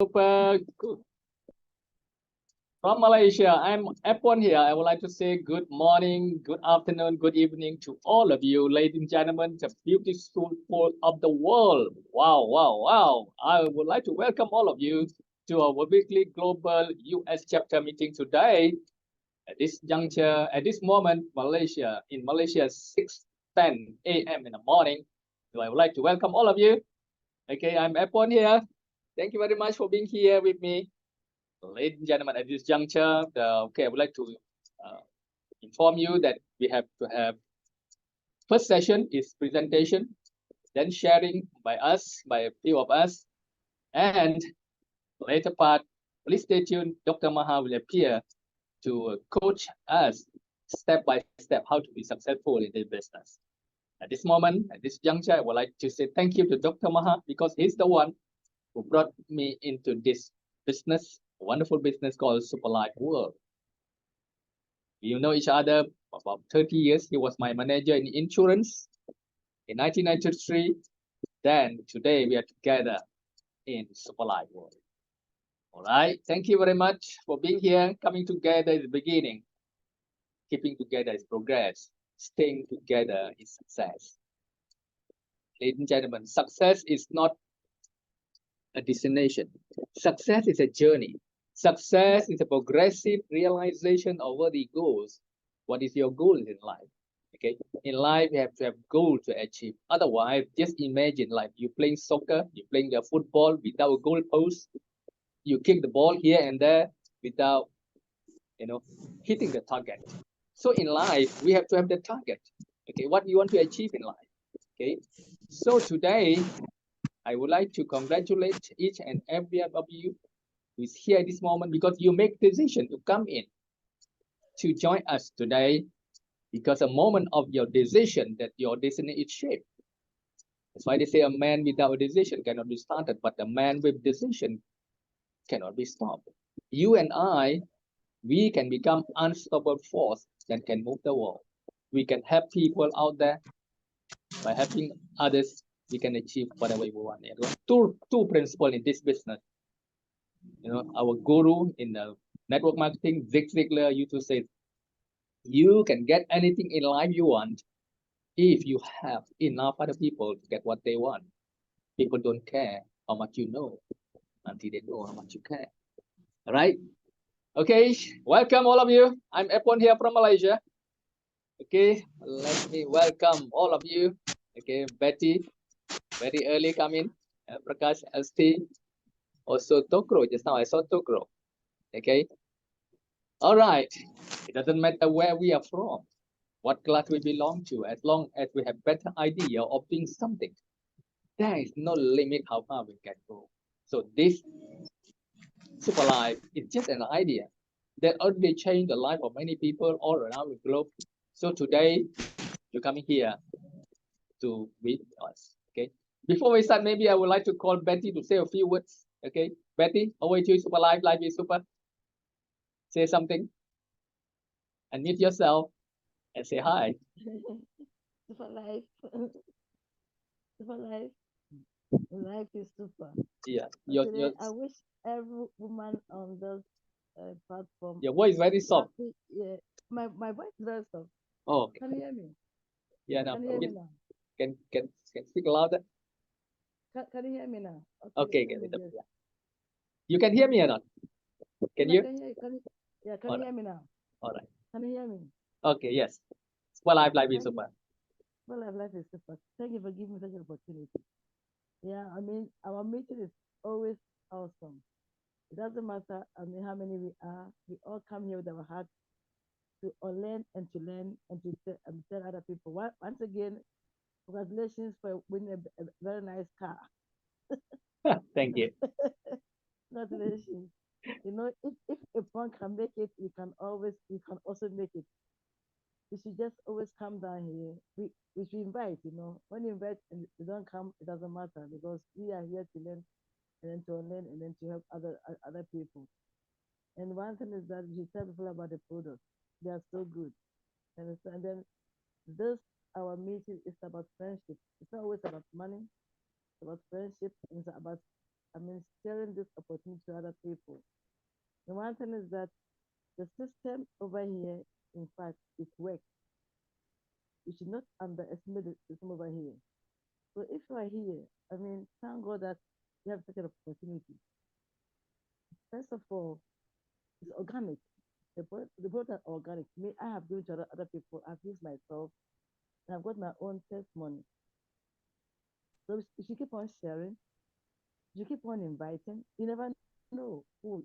Super good. From Malaysia, I'm F1 here. I would like to say good morning, good afternoon, good evening to all of you, ladies and gentlemen, the beautiful people of the world. Wow, wow, wow. I would like to welcome all of you to our weekly global US chapter meeting today. At this juncture, at this moment, in Malaysia, 6:10 a.m. in the morning. So I would like to welcome all of you. Okay, I'm F1 here. Thank you very much for being here with me. Ladies and gentlemen, at this juncture, I would like to uh, inform you that we have to have first session is presentation, then sharing by a few of us, and later part, please stay tuned. Dr. Maha will appear to coach us step by step how to be successful in this business. At this moment, at this juncture, I would like to say thank you to Dr. Maha because he's the one who brought me into this business, wonderful business called Superlife World. We know each other about 30 years. He was my manager in insurance in 1993. Then today we are together in Superlife World. All right. Thank you very much for being here. Coming together is the beginning. Keeping together is progress. Staying together is success. Ladies and gentlemen, success is not a destination. Success is a journey. Success is a progressive realization of what the goals. What is your goal in life? Okay, in life you have to have goal to achieve. Otherwise, just imagine like you playing soccer, you playing the football without a goal post. You kick the ball here and there without, hitting the target. So in life, we have to have the target. Okay, what you want to achieve in life. Okay, so today I would like to congratulate each and every one of you who is here at this moment because you make decision to come in to join us today because a moment of your decision that your destiny is shaped. That's why they say a man without a decision cannot be started, but a man with decision cannot be stopped. You and I, we can become unstoppable force that can move the world. We can help people out there by helping others. We can achieve whatever we want. Two principles in this business. Our guru in the network marketing, Zig Ziglar, used to say, you can get anything in life you want if you have enough other people to get what they want. People don't care how much you know until they know how much you care. All right. Okay. Welcome all of you. I'm Epon here from Malaysia. Okay. Let me welcome all of you. Okay. Betty, very early coming. Prakash, LT, also Tokro. Just now I saw Tokro. Okay. All right. It doesn't matter where we are from, what class we belong to, as long as we have better idea of doing something. There is no limit how far we can go. So this super life is just an idea that already changed the life of many people all around the globe. So today you're coming here to meet us. Okay. Before we start, maybe I would like to call Betty to say a few words. Okay, Betty, over to you. Super life, life is super. Say something. Unmute yourself and say hi. Super life, super life, life is super. Yeah, So today, I wish every woman on this platform your voice is very soft. happy. Yeah, my voice is very soft. Oh, okay. Can you hear me? Yeah, now Can you hear me now? can speak louder. Can you hear me now? Okay, let me get it. just. You can hear me or not? Can Yes, I you? can hear you. Yeah, can All you right, hear me now? all right. Can you hear me? Okay, yes. Well, live is Thank you. super. Well, life is super. Thank you for giving me such an opportunity. Yeah, I mean, our meeting is always awesome. It doesn't matter, how many we are. We all come here with our heart to learn and to learn and to tell other people. Once again, congratulations for winning a very nice car. Thank you. Congratulations. If a one can make it, you can also make it. You should just always come down here. We should invite, When you invite and you don't come, it doesn't matter because we are here to learn and then to learn and then to help other people. And one thing is that we should tell people about the product. They are so good. And then this our meeting is about friendship. It's not always about money. It's about friendship. And it's about sharing this opportunity to other people. The one thing is that the system over here, in fact, it works. You should not underestimate the system over here. So if you are here, thank God that you have such an opportunity. First of all, it's organic. The product are organic. Me, I have given to other people. I've used myself, and I've got my own testimony. So you should keep on sharing. You should keep on inviting. You never know who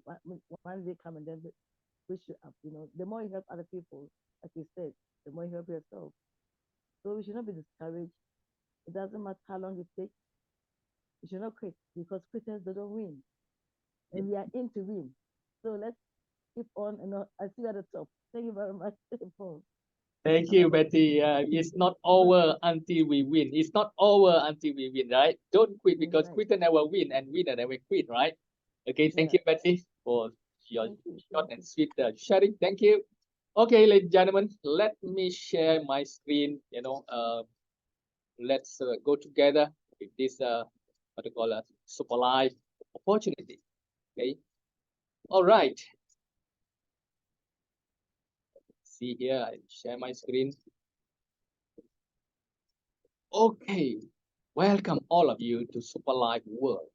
one day come and then wish you up. The more you help other people, like you said, the more you help yourself. So we should not be discouraged. It doesn't matter how long it takes. You should not quit because quitters they don't win, and we are in to win. So let's keep on. I see you at the top. Thank you very much, Paul. Thank you, Betty. It's not over until we win. It's not over until we win, right? Don't quit because Right. quitter never win and winner never quit, right? Okay, thank Yeah. you, Betty, for your Thank you. short Thank and you. sweet sharing. Thank you. Okay, ladies and gentlemen, let me share my screen. Let's go together with this what to call a super life opportunity. Okay. All right. See here, I share my screen. Okay. Welcome all of you to Superlife World.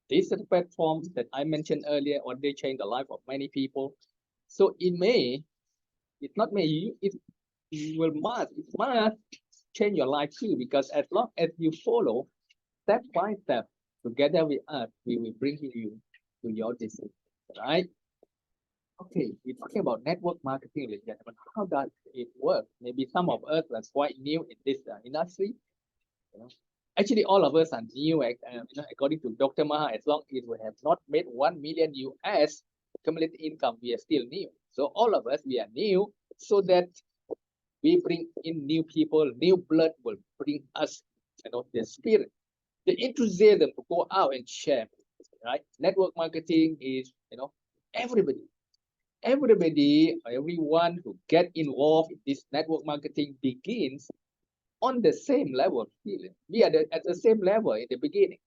This is the platform that I mentioned earlier already changed the life of many people. So it's not may, it must change your life too, because as long as you follow step by step together with us, we will bring you to your decision, right? Okay, we're talking about network marketing, ladies and gentlemen. How does it work? Maybe some of us are quite new in this industry. You know, actually, all of us are new. According to Dr. Maha, as long as we have not made 1 million US cumulative income, we are still new. So all of us, we are new, so that we bring in new people, new blood will bring us, the spirit, the enthusiasm to go out and share. Right? Network marketing is, everybody, everyone who get involved in this network marketing begins on the same level. We are at the same level in the beginning.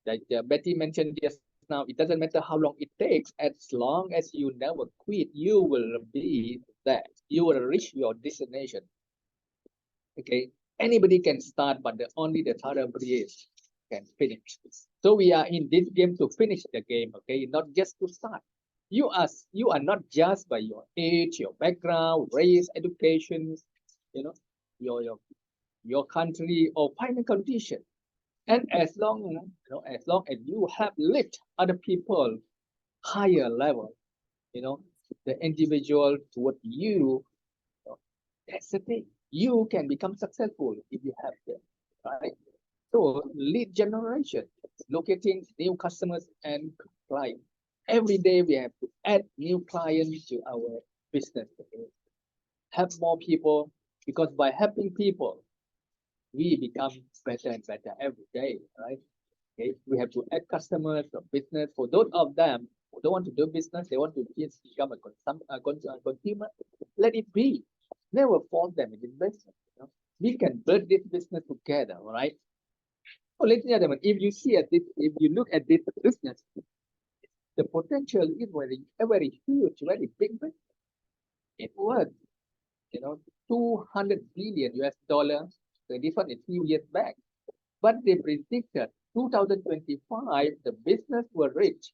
Like Betty mentioned just now, it doesn't matter how long it takes, as long as you never quit, you will be there. You will reach your destination. Okay, anybody can start, but only the thoroughbreds can finish. So we are in this game to finish the game. Okay, not just to start. You are not just by your age, your background, race, education, you know, your your country or financial condition. And as long as you have lift other people higher level, you know, the individual toward you, that's the thing. You can become successful if you have them, right? So lead generation, locating new customers and clients. Every day we have to add new clients to our business. Okay? Help more people, because by helping people, we become better and better every day, right? Okay, we have to add customers or business. For those of them who don't want to do business, they want to just become a consumer. Let it be. Never force them into business. We can build this business together, all right? So, ladies and gentlemen, if you look at this business, the potential is very huge, very big business. It was, 200 billion US dollars. So this one is few years back. But they predicted 2025, the business will reach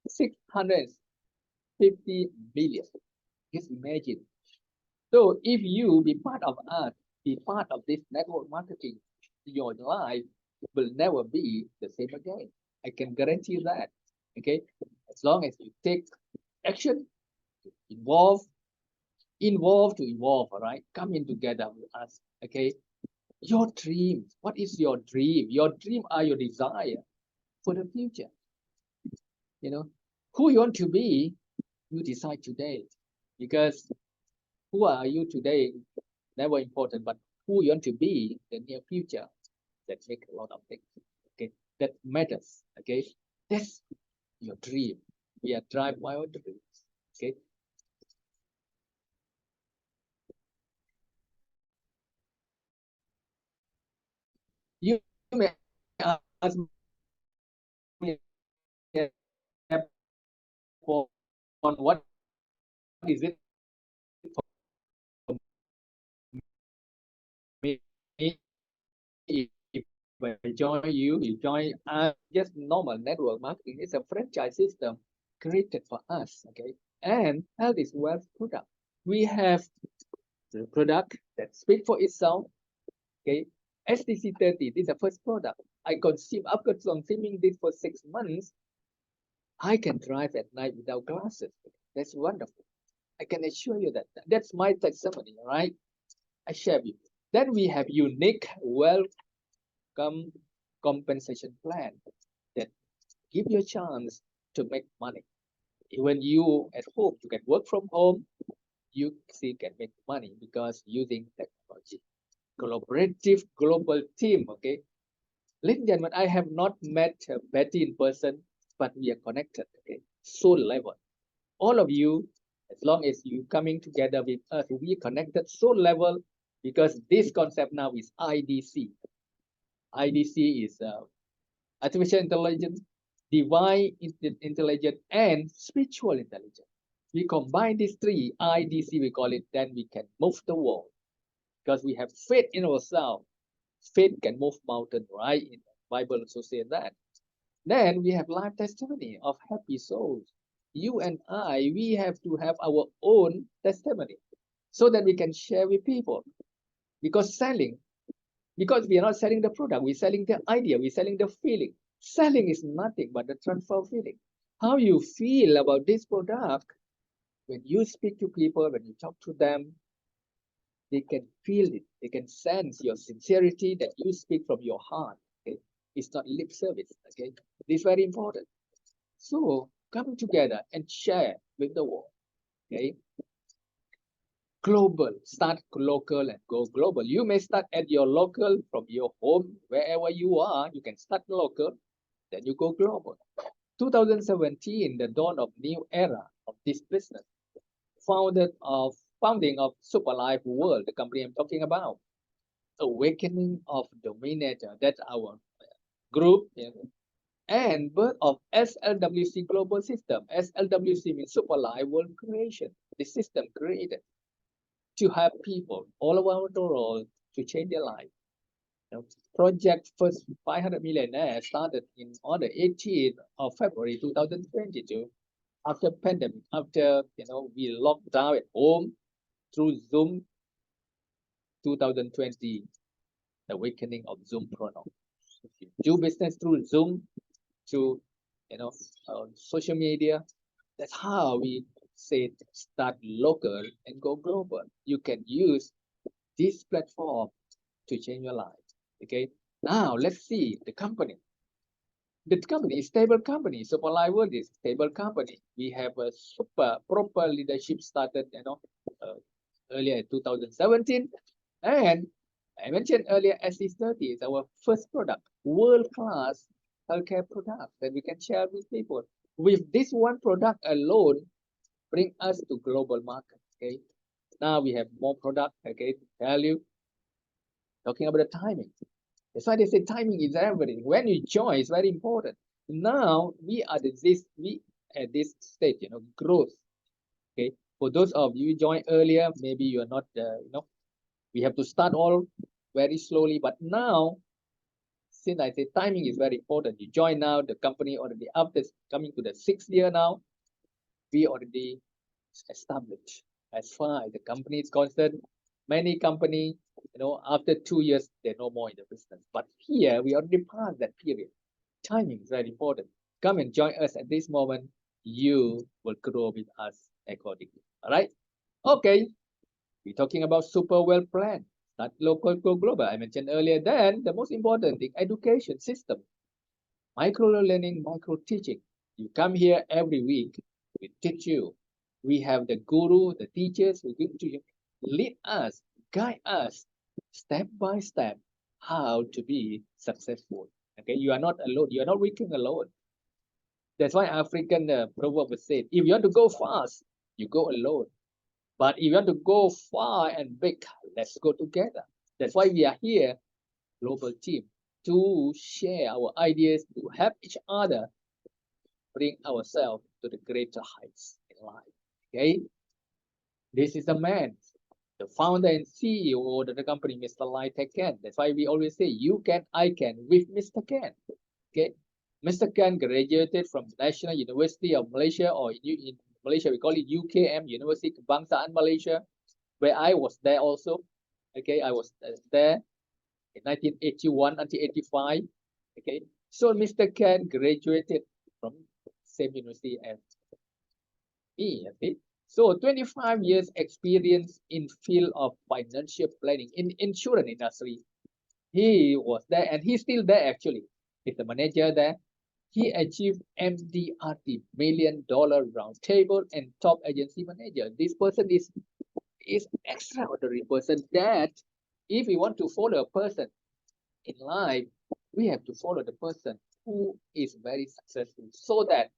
650 billion. Just imagine. So if you be part of us, be part of this network marketing, your life will never be the same again. I can guarantee you that. Okay, as long as you take action, involve, to evolve. All right, come in together with us. Okay, your dreams. What is your dream? Your dream are your desire for the future. You know, who you want to be, you decide today. Because who are you today, never important, but who you want to be in the near future, that make a lot of things. Okay, that matters. Okay, that's your dream. We are driven by our dreams. Okay. You may ask me, on what is it for me if I join you join us. Just normal network marketing. It's a franchise system created for us. Okay, and health is wealth product. We have the product that speaks for itself. Okay, STC 30. This is the first product I consume. After consuming this for 6 months, I can drive at night without glasses. That's wonderful. I can assure you that that's my testimony, right? I share with you. Then we have unique welcome compensation plan that give you a chance to make money. When you at home, you can work from home, you still can make money because using technology. Collaborative global team, okay? Ladies and gentlemen, I have not met Betty in person, but we are connected, okay? Soul level. All of you, as long as you coming together with us, we connected soul level because this concept now is IDC. IDC is artificial intelligence, divine intelligence, and spiritual intelligence. We combine these three, IDC, we call it, then we can move the world because we have faith in ourselves. Faith can move mountain, right? In the Bible also say that. Then we have life testimony of happy souls. You and I, we have to have our own testimony so that we can share with people. Because we are not selling the product, we're selling the idea, we're selling the feeling. Selling is nothing but the transfer feeling. How you feel about this product when you speak to people, when you talk to them, they can feel it, they can sense your sincerity that you speak from your heart. Okay? It's not lip service. Okay, this is very important. So come together and share with the world. Okay, global, start local and go global. You may start at your local from your home, wherever you are. You can start local, then you go global. 2017, the dawn of new era of this business. Founding of Superlife World, the company I'm talking about. Awakening of Dominator, that's our group. And birth of SLWC Global System. SLWC means Superlife World Creation. The system created to help people all over the world to change their life. Project first 500 millionaire started on the 18th of February 2022. After pandemic, after we locked down at home through Zoom, 2020, the awakening of Zoom product. Do business through Zoom, through social media. That's how we say start local and go global. You can use this platform to change your life. Okay. Now let's see the company. The company is stable company. Superlife World is stable company. We have a super proper leadership started, earlier in 2017, and I mentioned earlier SC30 is our first product, world-class healthcare product that we can share with people. With this one product alone, bring us to global market. Okay. Now we have more product. Okay, to tell you. Talking about the timing. That's why they say timing is everything. When you join, it's very important. Now we are at this stage, growth. Okay. For those of you joined earlier, maybe you are not, we have to start all very slowly. But now, since I say timing is very important, you join now, the company already after coming to the 6th year now, we already established. As far as the company is concerned, many company, after 2 years, they're no more in the business. But here, we already passed that period. Timing is very important. Come and join us at this moment. You will grow with us accordingly. All right? Okay. We're talking about super well planned. Start local, go global. I mentioned earlier. Then the most important thing, education system. Micro learning, micro teaching. You come here every week. We teach you. We have the guru, the teachers who give to you, lead us, guide us step by step how to be successful. Okay, you are not alone. You are not working alone. That's why African proverb said, if you want to go fast, you go alone. But if you want to go far and big, let's go together. That's why we are here, global team, to share our ideas, to help each other bring ourselves to the greater heights in life. Okay, this is the man, the founder and CEO of the company, Mr. Lai Ken. That's why we always say you can, I can with Mr. Ken. Okay, Mr. Ken graduated from National University of Malaysia, or in Malaysia we call it UKM, University Kebangsaan Malaysia, where I was there also. Okay, I was there in 1981 until 85. Okay, so Mr. Ken graduated from same university as me. Okay, so 25 years experience in field of financial planning in insurance industry. He was there and he's still there actually. He's the manager there. He achieved MDRT, $1 million round table and top agency manager. This person is extraordinary person that if we want to follow a person in life, we have to follow the person who is very successful so that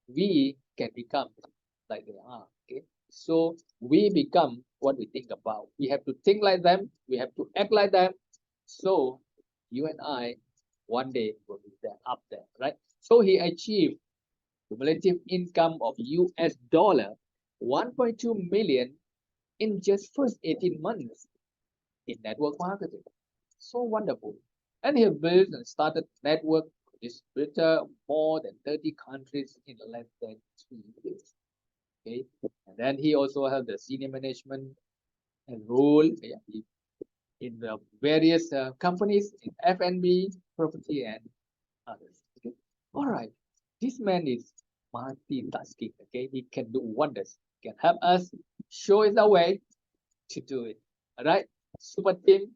we can become like they are. Okay, so we become what we think about. We have to think like them, we have to act like them, so you and I one day will be there, up there, right? So he achieved cumulative income of US dollar 1.2 million in just first 18 months in network marketing. So wonderful. And he built and started network distributor more than 30 countries in less than 2 years. Okay. And then he also held the senior management and role in the various companies in F&B, property, and others. Okay. All right. This man is multitasking. Okay. He can do wonders. He can help us, show us the way to do it. All right. Super team.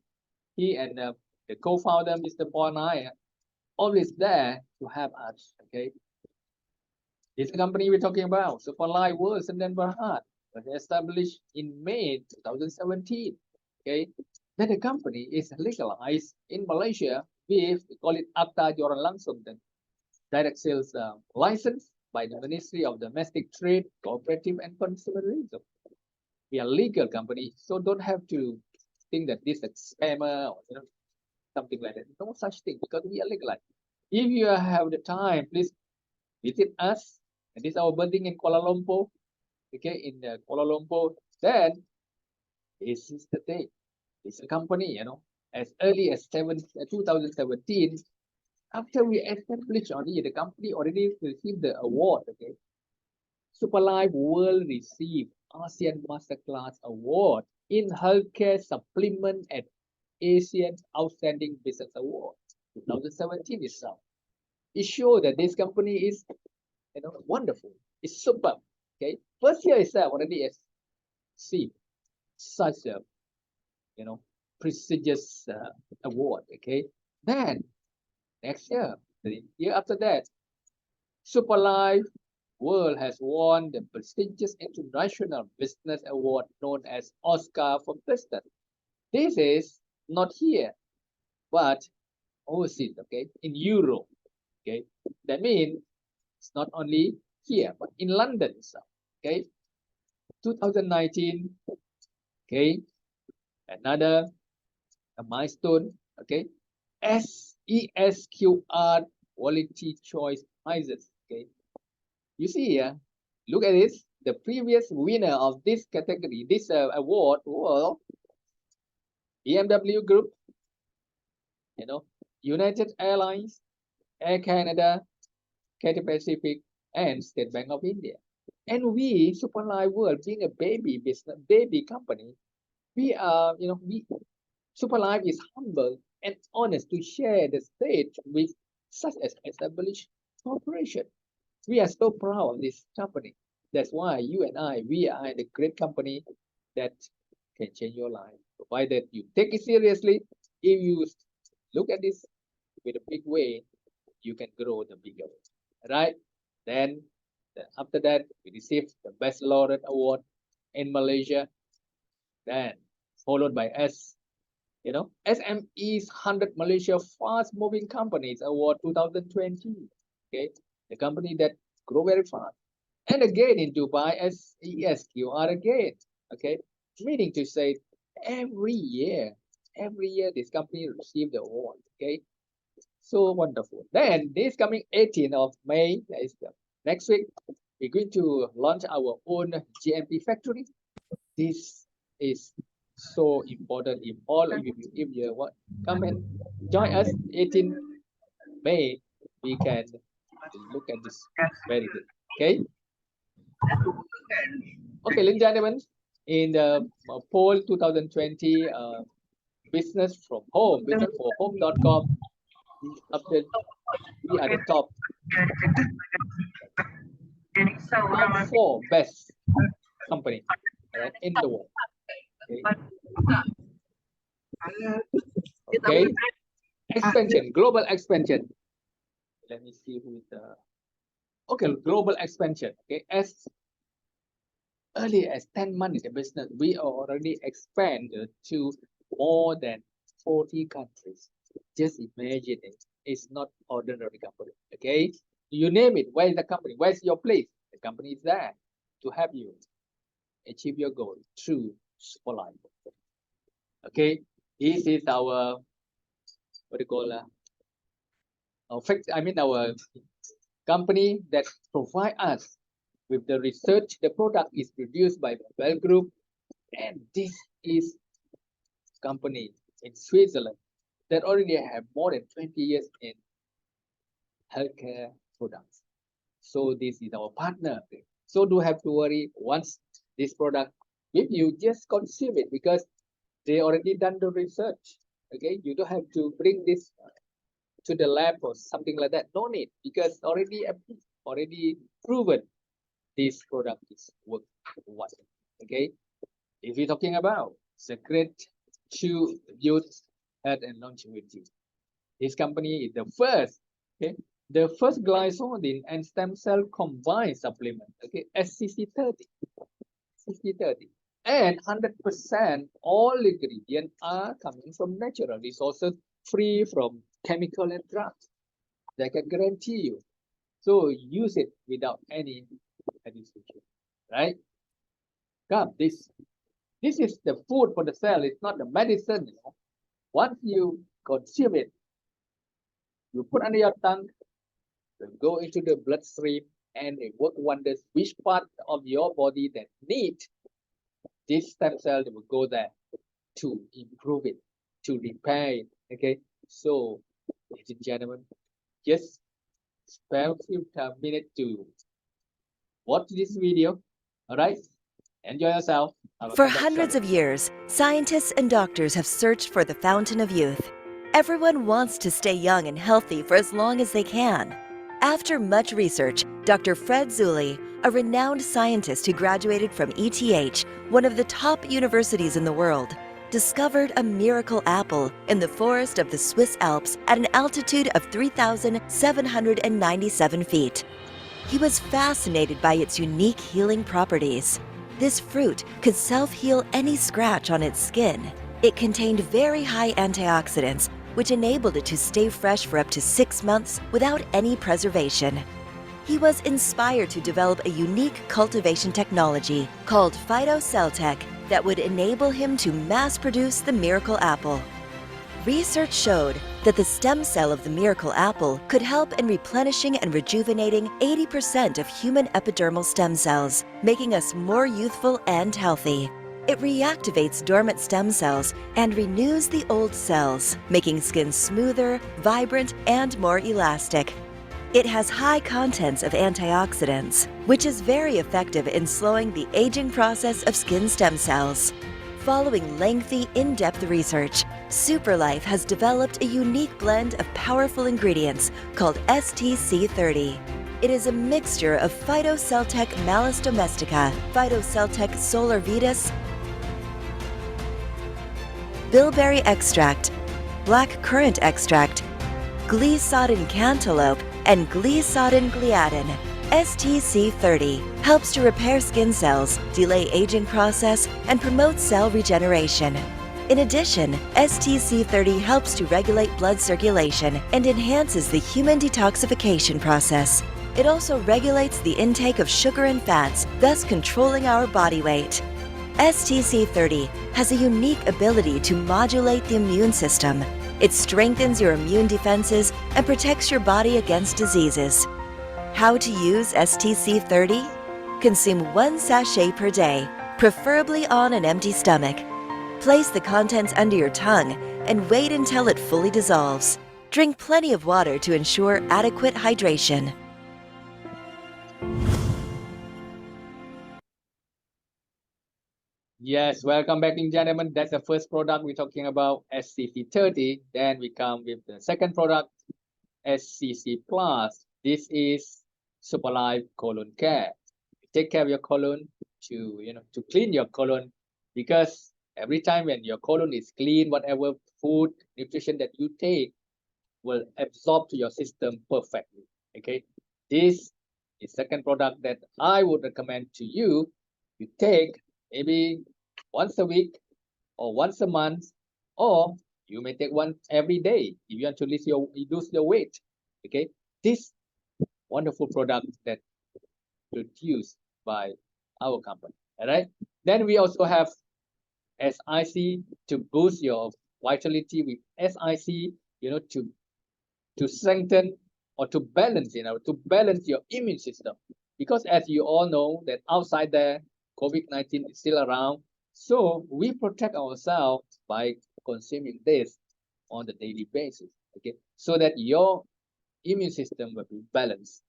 He and the co-founder, Mr. Paul, and I, are always there to help us. Okay. This company we're talking about, Superlife World Senden Berhad, was established in May 2017. Okay. Then the company is legalized in Malaysia with, we call it Akta Joran Langsung, the direct sales license by the Ministry of Domestic Trade, Cooperative and Consumerism. We are a legal company, so don't have to think that this is a scammer or something like that. No such thing because we are legalized. If you have the time, please visit us. And this is our building in Kuala Lumpur. Okay, in Kuala Lumpur. Then this is the day. It's a company, as early as 2017. After we established already, the company already received the award. Okay, Superlife World received ASEAN Masterclass Award in Healthcare Supplement at Asian Outstanding Business Award 2017 itself. It shows that this company is wonderful. It's superb. Okay, first year itself already received such a prestigious award. Okay, then next year, the year after that, Superlife World has won the prestigious International Business Award known as Oscar for Business. This is not here, but overseas, okay, in Europe. Okay, that means it's not only here, but in London itself. Okay, 2019. Okay, another milestone. Okay, ESQR Quality Choice Prizes. Okay, you see here, look at this. The previous winner of this category, this award, was BMW Group, United Airlines, Air Canada, Cathay Pacific, and State Bank of India. And we, Superlife World, being a baby company, we are, Superlife is humble and honest to share the stage with such an established corporation. We are so proud of this company. That's why you and I, we are the great company that can change your life, provided you take it seriously. If you look at this with a big way, you can grow the bigger way, right? Then after that, we received the Best Laureate Award in Malaysia. Then followed by SME's 100 Malaysia Fast Moving Companies Award 2020. Okay, the company that grow very fast. And again in Dubai as ESQR again. Okay, meaning to say every year this company received the award. Okay, so wonderful. Then this coming 18th of May, that is the Next week, we're going to launch our own GMP factory. This is so important. If all of you, if you want, come and join us 18 May, we can look at this very good. Okay. Okay, ladies and gentlemen, in the poll 2020 business from home, businessforhome.com, after we are the top 4 best company, right, in the world. Okay. Expansion, global expansion. Let me see who is the. Okay, global expansion. Okay, as early as 10 months in the business, we are already expanded to more than 40 countries. Just imagine it. It's not ordinary company. Okay, you name it. Where is the company? Where's your place? The company is there to help you achieve your goal through Superlife. Okay, this is our what do you call our company that provide us with the research. The product is produced by Bell Group, and this is company in Switzerland that already have more than 20 years in healthcare products. So this is our partner. So don't have to worry once this product, if you just consume it because they already done the research. Okay, you don't have to bring this to the lab or something like that. No need, because already proven this product is work what. Okay, if we're talking about secret to youth health and longevity, this company is the first. Okay, the first glycoside and stem cell combined supplement. Okay, SCC30, and 100% all ingredients are coming from natural resources, free from chemical and drugs. I can guarantee you. So use it without any hesitation, right? Come, this is the food for the cell. It's not the medicine. You know? Once you consume it, you put under your tongue, it go into the bloodstream, and it work wonders. Which part of your body that need this stem cell will go there to improve it, to repair it. Okay, so ladies and gentlemen, just spare a few minutes to watch this video. All right, enjoy yourself. For hundreds of years, scientists and doctors have searched for the fountain of youth. Everyone wants to stay young and healthy for as long as they can. After much research, Dr. Fred Zulli, a renowned scientist who graduated from ETH, one of the top universities in the world, discovered a miracle apple in the forest of the Swiss Alps at an altitude of 3,797 feet. He was fascinated by its unique healing properties. This fruit could self-heal any scratch on its skin. It contained very high antioxidants, which enabled it to stay fresh for up to 6 months without any preservation. He was inspired to develop a unique cultivation technology called PhytoCellTech that would enable him to mass-produce the miracle apple. Research showed that the stem cell of the miracle apple could help in replenishing and rejuvenating 80% of human epidermal stem cells, making us more youthful and healthy. It reactivates dormant stem cells and renews the old cells, making skin smoother, vibrant, and more elastic. It has high contents of antioxidants, which is very effective in slowing the aging process of skin stem cells. Following lengthy, in-depth research, Superlife has developed a unique blend of powerful ingredients called STC30. It is a mixture of PhytoCellTech Malus Domestica, PhytoCellTech Solar Vitas, bilberry extract, black currant extract, Glissadin cantaloupe, and Glissadin gliadin. STC30 helps to repair skin cells, delay aging process, and promote cell regeneration. In addition, STC30 helps to regulate blood circulation and enhances the human detoxification process. It also regulates the intake of sugar and fats, thus controlling our body weight. STC30 has a unique ability to modulate the immune system. It strengthens your immune defenses and protects your body against diseases. How to use STC30? Consume 1 sachet per day, preferably on an empty stomach. Place the contents under your tongue and wait until it fully dissolves. Drink plenty of water to ensure adequate hydration. Yes, welcome back, ladies and gentlemen. That's the first product we're talking about, SCC30. Then we come with the second product, SCC Plus. This is Superlife Colon Care. Take care of your colon to clean your colon, because every time when your colon is clean, whatever food, nutrition that you take will absorb to your system perfectly. Okay, this is second product that I would recommend to you. You take maybe once a week or once a month, or you may take one every day if you want to lose your weight. Okay, this wonderful product that produced by our company. All right. Then we also have SIC to boost your vitality with SIC, to strengthen or to balance, to balance your immune system. Because as you all know that outside there, COVID-19 is still around. So we protect ourselves by consuming this on the daily basis. Okay. So that your immune system will be balanced.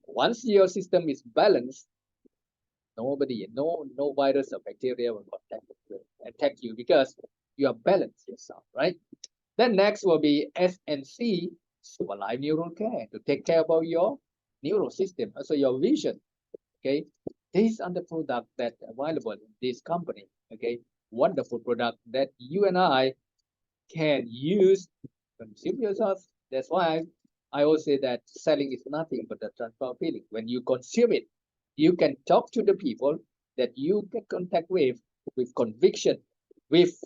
Once your system is balanced, no virus or bacteria will attack you, because you are balanced yourself, right? Then next will be SNC, Superlife Neural Care, to take care about your neural system, also your vision. Okay, these are the product that available in this company. Okay, wonderful product that you and I can use, consume yourself. That's why I always say that selling is nothing but a transfer of feeling. When you consume it, you can talk to the people that you get contact with conviction, with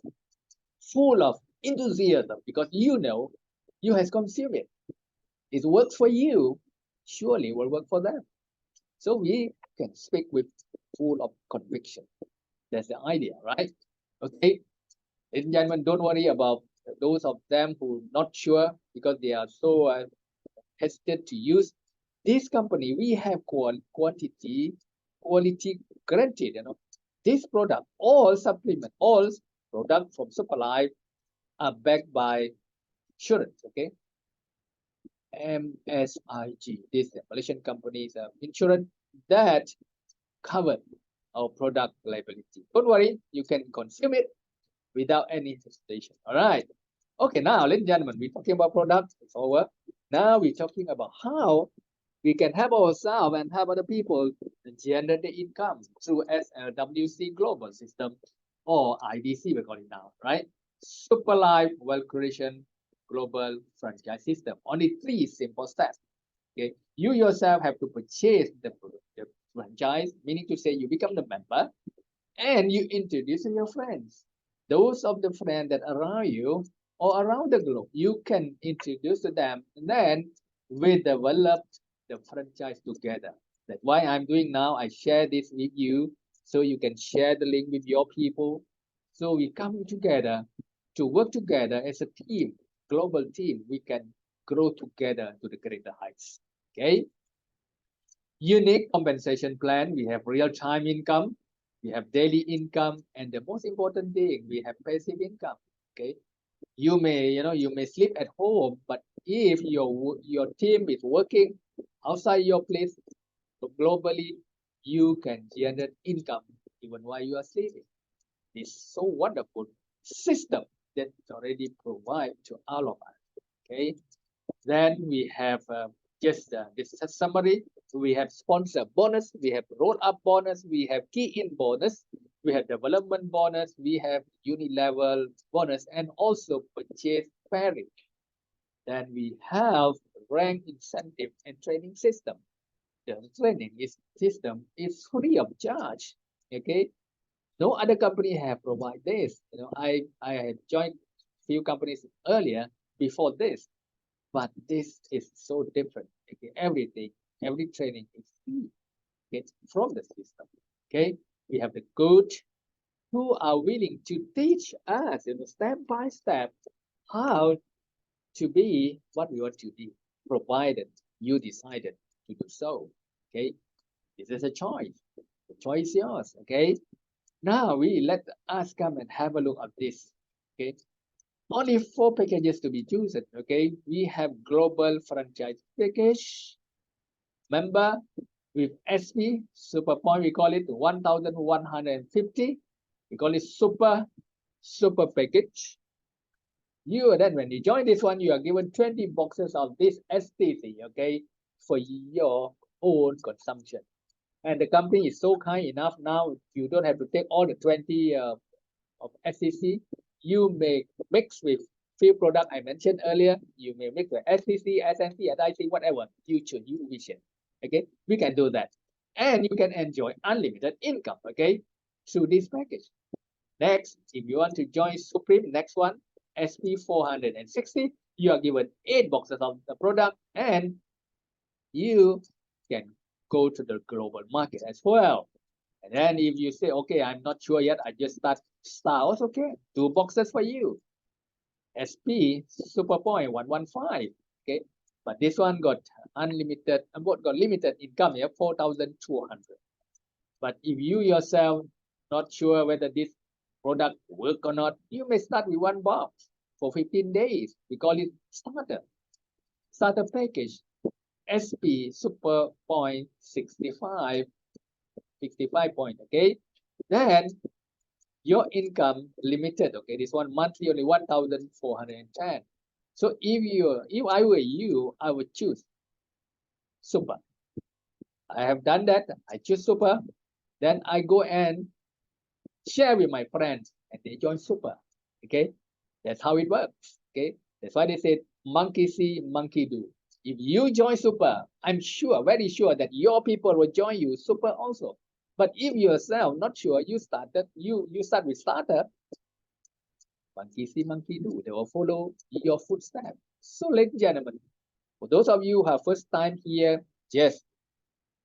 full of enthusiasm, because you has consumed it. It works for you, surely will work for them. So we can speak with full of conviction. That's the idea, right? Okay, ladies and gentlemen, don't worry about those of them who not sure, because they are so hesitant to use this company. We have quality granted. This product, all supplement, all product from Superlife are backed by insurance. Okay, MSIG, this Malaysian company's insurance that cover our product liability. Don't worry, you can consume it without any hesitation. All right. Okay, now, ladies and gentlemen, we're talking about products. It's over. Now we're talking about how we can help ourselves and help other people generate the income through SLWC Global System, or IDC, we call it now, right? Superlife Wealth Creation Global Franchise System. Only 3 simple steps. Okay, you yourself have to purchase the franchise, meaning to say you become the member, and you introduce your friends. Those of the friends that around you or around the globe, you can introduce to them, and then we develop the franchise together. That's why I'm doing now. I share this with you so you can share the link with your people. So we come together to work together as a team, global team. We can grow together to the greater heights. Okay. Unique compensation plan. We have real-time income. We have daily income, and the most important thing, we have passive income. Okay. You may sleep at home, but if your team is working outside your place, so globally, you can generate income even while you are sleeping. It's so wonderful system that already provide to all of us. Okay. Then we have just this is a summary. We have sponsor bonus, we have roll up bonus, we have key in bonus, we have development bonus, we have uni-level bonus, and also purchase pairing. Then we have rank incentive and training system. The training system is free of charge. Okay, no other company have provide this. I had joined few companies earlier before this, but this is so different. Okay, everything, every training is free. It's from the system. Okay, we have the coach who are willing to teach us, step by step, how to be what we want to be, provided you decided to do so. Okay, this is a choice. The choice is yours. Okay, now let us come and have a look at this. Okay, only 4 packages to be chosen. Okay, we have global franchise package. Member with SP super point, we call it 1,150. We call it super package. Then when you join this one, you are given 20 boxes of this STC, okay, for your own consumption. And the company is so kind enough now, you don't have to take all the 20 of STC. You may mix with few product I mentioned earlier. You may mix with STC, SNC, SIC, whatever you choose, you wish it. Okay, we can do that. And you can enjoy unlimited income, okay, through this package. Next, if you want to join Supreme, next one, SP 460, you are given 8 boxes of the product and you can go to the global market as well. And then if you say, okay, I'm not sure yet, I just start Stars, okay, 2 boxes for you. SP Super Point 115, okay, but this one got unlimited, got limited income here, 4,200. But if you yourself not sure whether this product work or not, you may start with 1 box for 15 days. We call it starter package. SP Super Point 65 point, okay. Then your income limited, okay. This one monthly only 1,410. So if I were you, I would choose super. I have done that. I choose super. Then I go and share with my friends and they join super. Okay, that's how it works. Okay, that's why they said monkey see, monkey do. If you join super, I'm sure, very sure that your people will join you super also. But if yourself not sure, you start with starter, monkey see, monkey do. They will follow your footsteps. So, ladies and gentlemen, for those of you who are first time here, just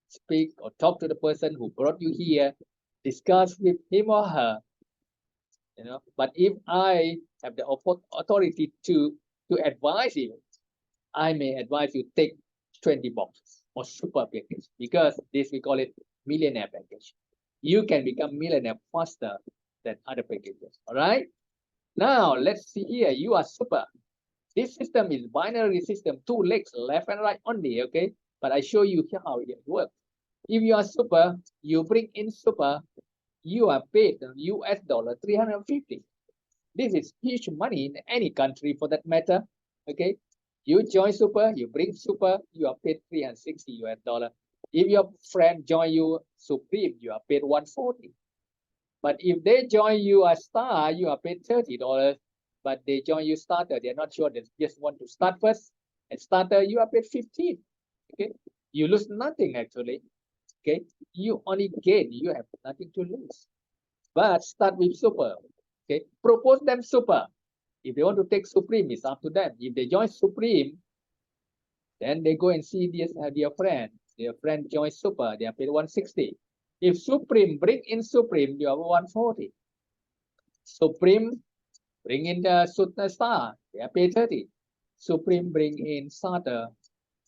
speak or talk to the person who brought you here, discuss with him or her. But if I have the authority to advise you, I may advise you take 20 boxes or super package because this we call it millionaire package. You can become millionaire faster than other packages. All right. Now let's see here. You are super. This system is binary system, 2 legs, left and right only. Okay. But I show you here how it works. If you are super, you bring in super, you are paid US dollar 350. This is huge money in any country for that matter. Okay. You join super, you bring super, you are paid 360 US dollar. If your friend join you Supreme, you are paid 140. But if they join you a star, you are paid $30. But they join you starter, they're not sure, they just want to start first. And starter, you are paid 15. Okay. You lose nothing actually. Okay. You only gain, you have nothing to lose. But start with super. Okay. Propose them super. If they want to take Supreme, it's up to them. If they join Supreme, then they go and see their friend. Their friend joins Super, they are paid 160. If Supreme bring in Supreme, you have 140. Supreme bring in the Star, they are paid 30. Supreme bring in Starter,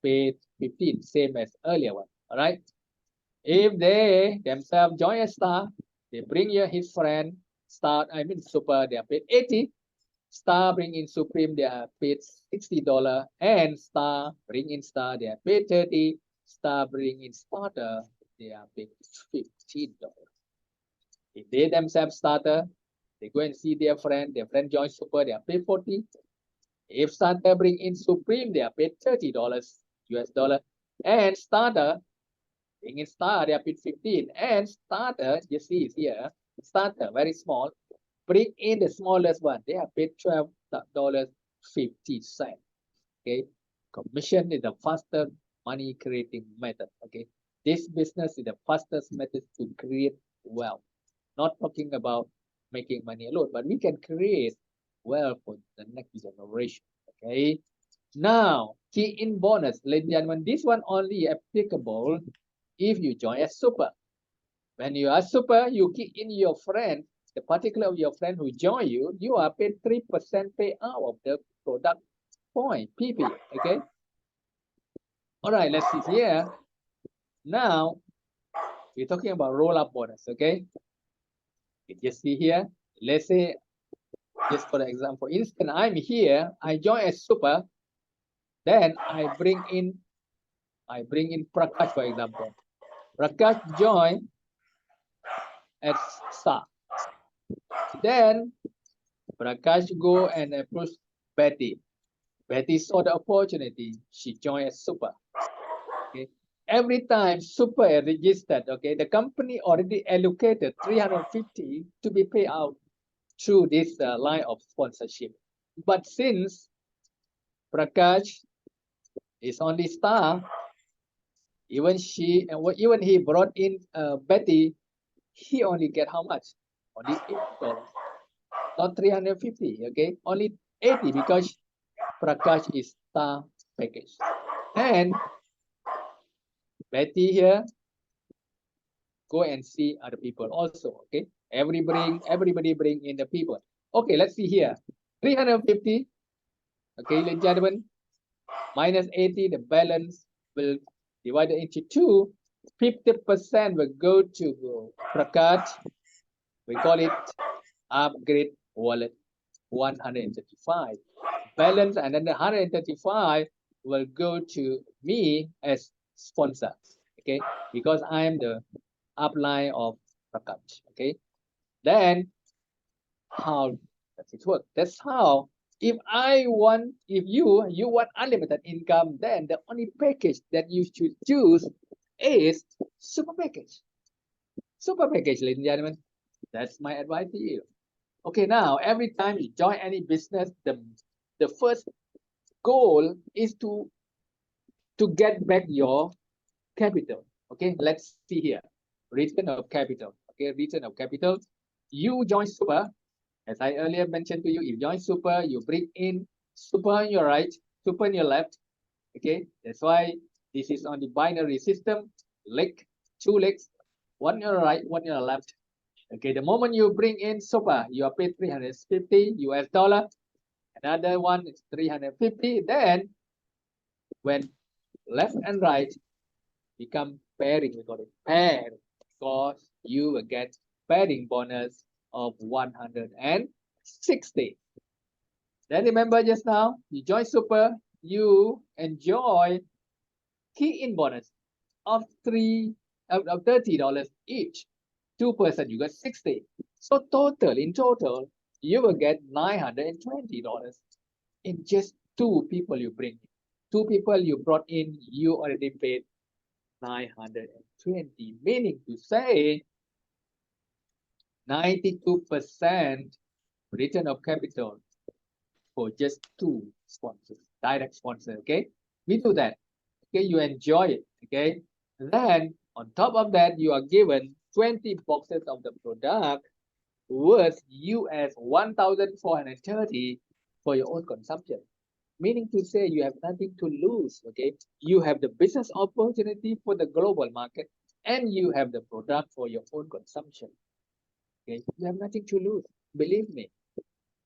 paid 15, same as earlier one. All right. If they themselves join a Star, they bring here his friend Super, they are paid 80. Star bring in Supreme, they are paid $60. And Star bring in Star, they are paid 30. Star bring in Starter, they are paid $15. If they themselves Starter, they go and see their friend joins Super, they are paid 40. If Starter bring in Supreme, they are paid $30 US dollar. And Starter bring in Star, they are paid 15. And Starter, you see it here, Starter, very small, bring in the smallest one, they are paid $12.50. Okay, commission is the fastest money creating method. Okay, this business is the fastest method to create wealth. Not talking about making money alone, but we can create wealth for the next generation. Okay, now key in bonus, ladies and gentlemen, this one only applicable if you join as super. When you are super, you key in your friend, the particular of your friend who join you, you are paid 3% payout of the product point, PP. Okay. All right, let's see here. Now we're talking about roll-up bonus, okay? You just see here. Let's say, just for example, for instance, I'm here. I join as super. Then I bring in Prakash, for example. Prakash join as star. Then Prakash go and approach Betty. Betty saw the opportunity. She joined as super. Okay. Every time super is registered, okay, the company already allocated 350 to be paid out through this line of sponsorship. But since Prakash is only star, even he brought in Betty, he only get how much? Only $80, not 350. Okay, only 80 because Prakash is star package. And Betty here go and see other people also. Okay, everybody bring in the people. Okay, let's see here. 350. Okay, ladies and gentlemen, minus 80, the balance will divide it into two. 50% will go to Prakash. We call it upgrade wallet 135. Balance and then the 135 will go to me as sponsor. Okay, because I am the upline of Prakash. Okay, then how does it work? That's how. If you want unlimited income, then the only package that you should choose is super package. Super package, ladies and gentlemen. That's my advice to you. Okay, now every time you join any business, the first goal is to get back your capital. Okay, let's see here. Return of capital. Okay, return of capital. You join super. As I earlier mentioned to you, if you join super, you bring in super on your right, super on your left. Okay, that's why this is on the binary system. Two legs, one on your right, one on your left. Okay, the moment you bring in super, you are paid 350 US dollar. Another one is 350. Then when left and right become pairing, we call it pair, because you will get pairing bonus of 160. Then remember just now, you join super, you enjoy key-in bonus of $30 each. 2% you get 60. So in total, you will get $920 in just two people you bring. Two people you brought in, you already paid 920, meaning to say 92% return of capital for just two sponsors, direct sponsor. Okay, we do that. Okay, you enjoy it. Okay, then on top of that, you are given 20 boxes of the product worth US 1,430 for your own consumption. Meaning to say you have nothing to lose. Okay, you have the business opportunity for the global market and you have the product for your own consumption. Okay, you have nothing to lose. Believe me,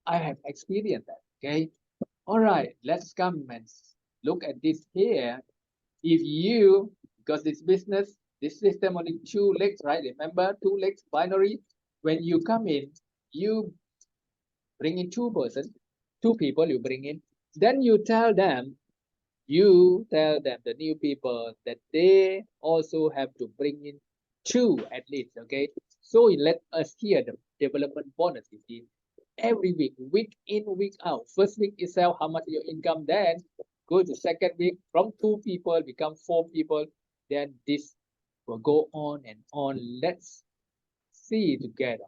I have experienced that. Okay, all right, let's come and look at this here. If you, because this business, this system only two legs, right? Remember, two legs binary. When you come in, you bring in two people you bring in. Then you tell them, the new people, that they also have to bring in two at least. Okay, so let us hear the development bonus. You see, every week in, week out. First week itself, how much your income, then go to second week, from two people become four people, then this will go on and on. Let's see together.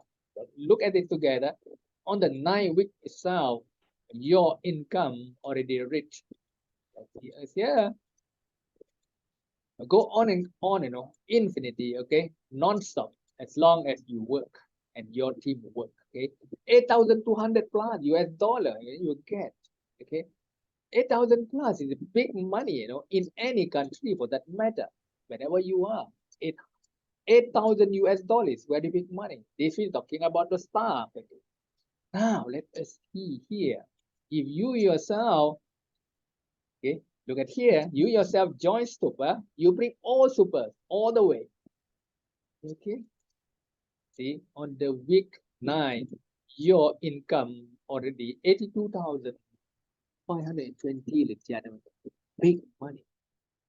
Look at it together. On the 9 week itself, your income already reached. Yeah, go on and on, infinity. Okay, non-stop, as long as you work and your team work. Okay, 8,200 plus US dollar you get. Okay, 8,000 plus is big money, in any country for that matter. Whenever you are, 8,000 US dollars, very big money. This is talking about the star package. Now let us see here. If you yourself, okay, Look at here. You yourself join super. You bring all supers all the way. Okay. See, on the week 9, your income already 82,520, ladies and gentlemen. Big money.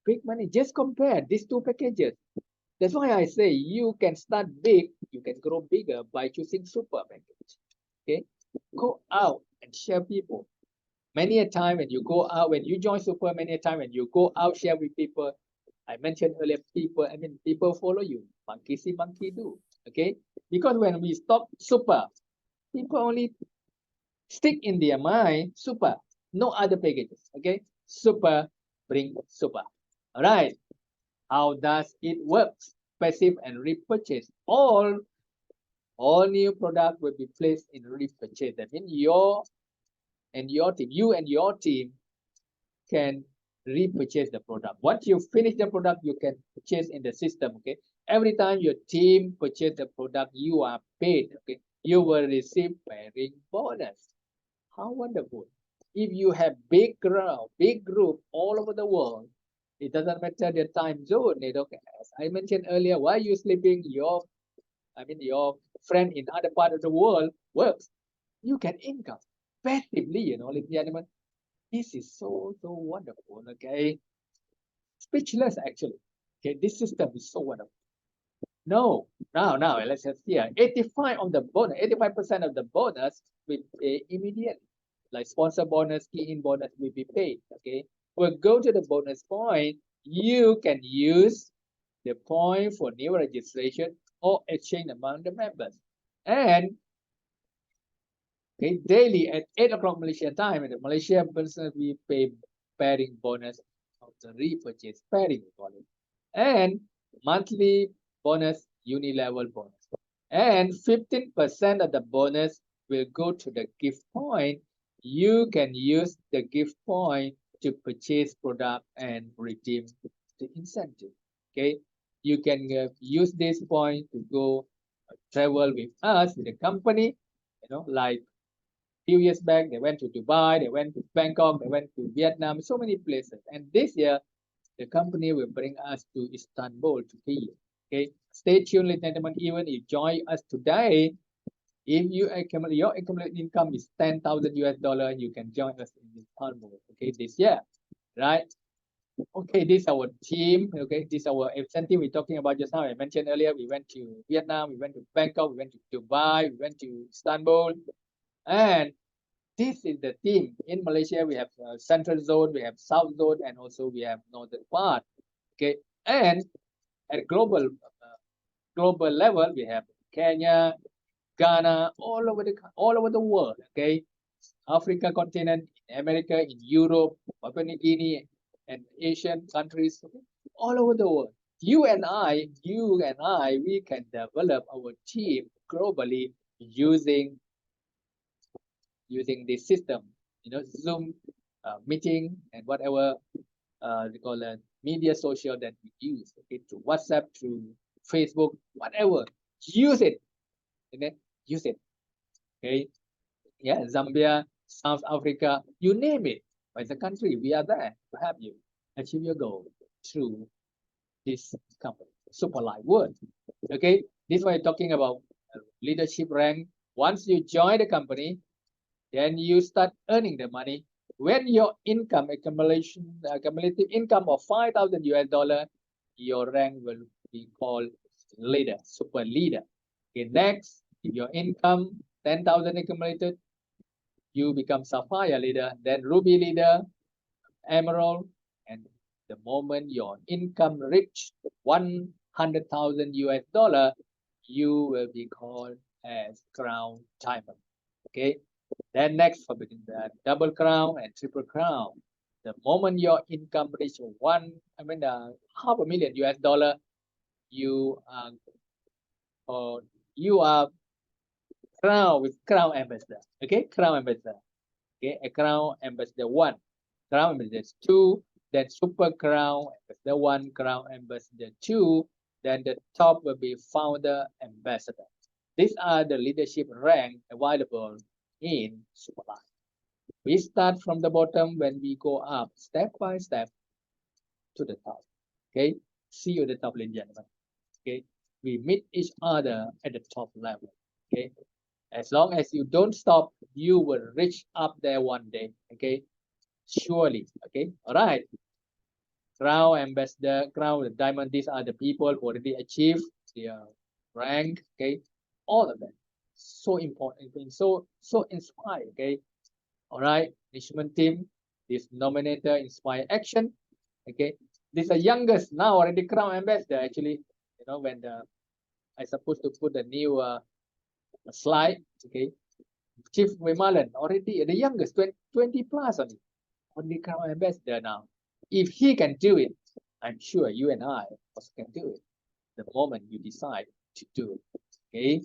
Big money. Just compare these two packages. That's why I say you can start big, you can grow bigger by choosing super package. Okay. Go out and share people. Many a time when you go out, when you join super, many a time when you go out, share with people. I mentioned earlier, people follow you. Monkey see, monkey do. Okay. Because when we stop super, people only stick in their mind super, no other packages. Okay. Super, bring super. All right. How does it work? Passive and repurchase. All new product will be placed in repurchase. That means you and your team can repurchase the product. Once you finish the product, you can purchase in the system. Okay. Every time your team purchase the product, you are paid. Okay. You will receive pairing bonus. How wonderful. If you have big crowd, big group all over the world, it doesn't matter the time zone. As I mentioned earlier, while you sleeping, your friend in other part of the world works. You can income passively, ladies and gentlemen. This is so wonderful. Okay, speechless actually. Okay, this system is so wonderful. No, now let's just here. 85% of the bonus will pay immediately. Like sponsor bonus, key in bonus will be paid. Okay, we'll go to the bonus point. You can use the point for new registration or exchange among the members. And okay, daily at 8 o'clock Malaysia time, and the Malaysian person will pay pairing bonus of the repurchase pairing bonus. And monthly bonus, uni-level bonus. And 15% of the bonus will go to the gift point. You can use the gift point to purchase product and redeem the incentive. Okay, you can use this point to go travel with us, with the company, like few years back, they went to Dubai, they went to Bangkok, they went to Vietnam, so many places. And this year, the company will bring us to Istanbul, Turkey. Okay, stay tuned, ladies and gentlemen. Even if you join us today, if your accumulated income is 10,000 US dollar, you can join us in Istanbul. Okay, this year, right? Okay, this is our team. Okay, this is our incentive we're talking about just now. I mentioned earlier, we went to Vietnam, we went to Bangkok, we went to Dubai, we went to Istanbul, and this is the team. In Malaysia, we have central zone, we have south zone, and also we have northern part. Okay, and at global level, we have Kenya, Ghana, all over the world. Okay, Africa continent, in America, in Europe, Papua New Guinea, and Asian countries, okay? All over the world. You and I, we can develop our team globally using this system, Zoom meeting and whatever they call it, media social that we use, okay, to WhatsApp, to Facebook, whatever, use it, use it, okay, yeah, Zambia, South Africa, you name it, by the country, we are there to help you achieve your goal through this company, Superlife World, okay. This is why I'm talking about leadership rank. Once you join the company, then you start earning the money. When your cumulative income of 5,000 US dollar, your rank will be called leader, super leader. Okay, next, if your income 10,000 accumulated, you become sapphire leader, then ruby leader, emerald, and the moment your income reach 100,000 US dollar, you will be called as crown diamond. Okay. Then next, for between the double crown and triple crown, the moment your income reach half a million US dollar, you are crown with crown ambassador. Okay, crown ambassador. Okay, a crown ambassador 1, crown ambassador 2, then super crown ambassador 1, crown ambassador 2, then the top will be founder ambassador. These are the leadership rank available in Superlife. We start from the bottom when we go up step by step to the top. Okay, see you at the top, ladies and gentlemen. Okay, we meet each other at the top level. Okay, as long as you don't stop, you will reach up there one day. Okay, surely. Okay, all right. Crown ambassador, crown diamond. These are the people who already achieved their rank. Okay, all of them. So important, so inspired. Okay, all right. Management team, this nominator inspire action. Okay, this is the youngest now already crown ambassador. Actually, when I supposed to put a new slide. Okay, Chief Wimalan already the youngest 20 plus only crown ambassador now. If he can do it, I'm sure you and I also can do it the moment you decide to do it. Okay.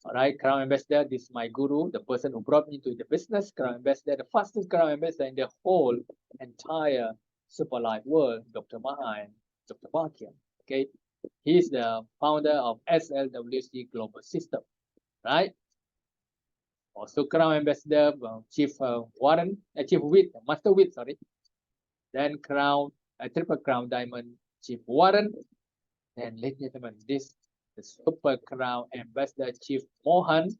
All right, Crown Ambassador, this is my guru, the person who brought me to the business. Crown Ambassador, the fastest Crown Ambassador in the whole entire Superlife world, Dr. Maha and Dr. Bakian. Okay. He's the founder of SLWC Global System, right? Also Crown Ambassador, Chief Warren, Chief Witt, Master Witt, sorry. Then Crown, Triple Crown Diamond, Chief Warren. And ladies and gentlemen, this the Super Crown Ambassador Chief Mohan,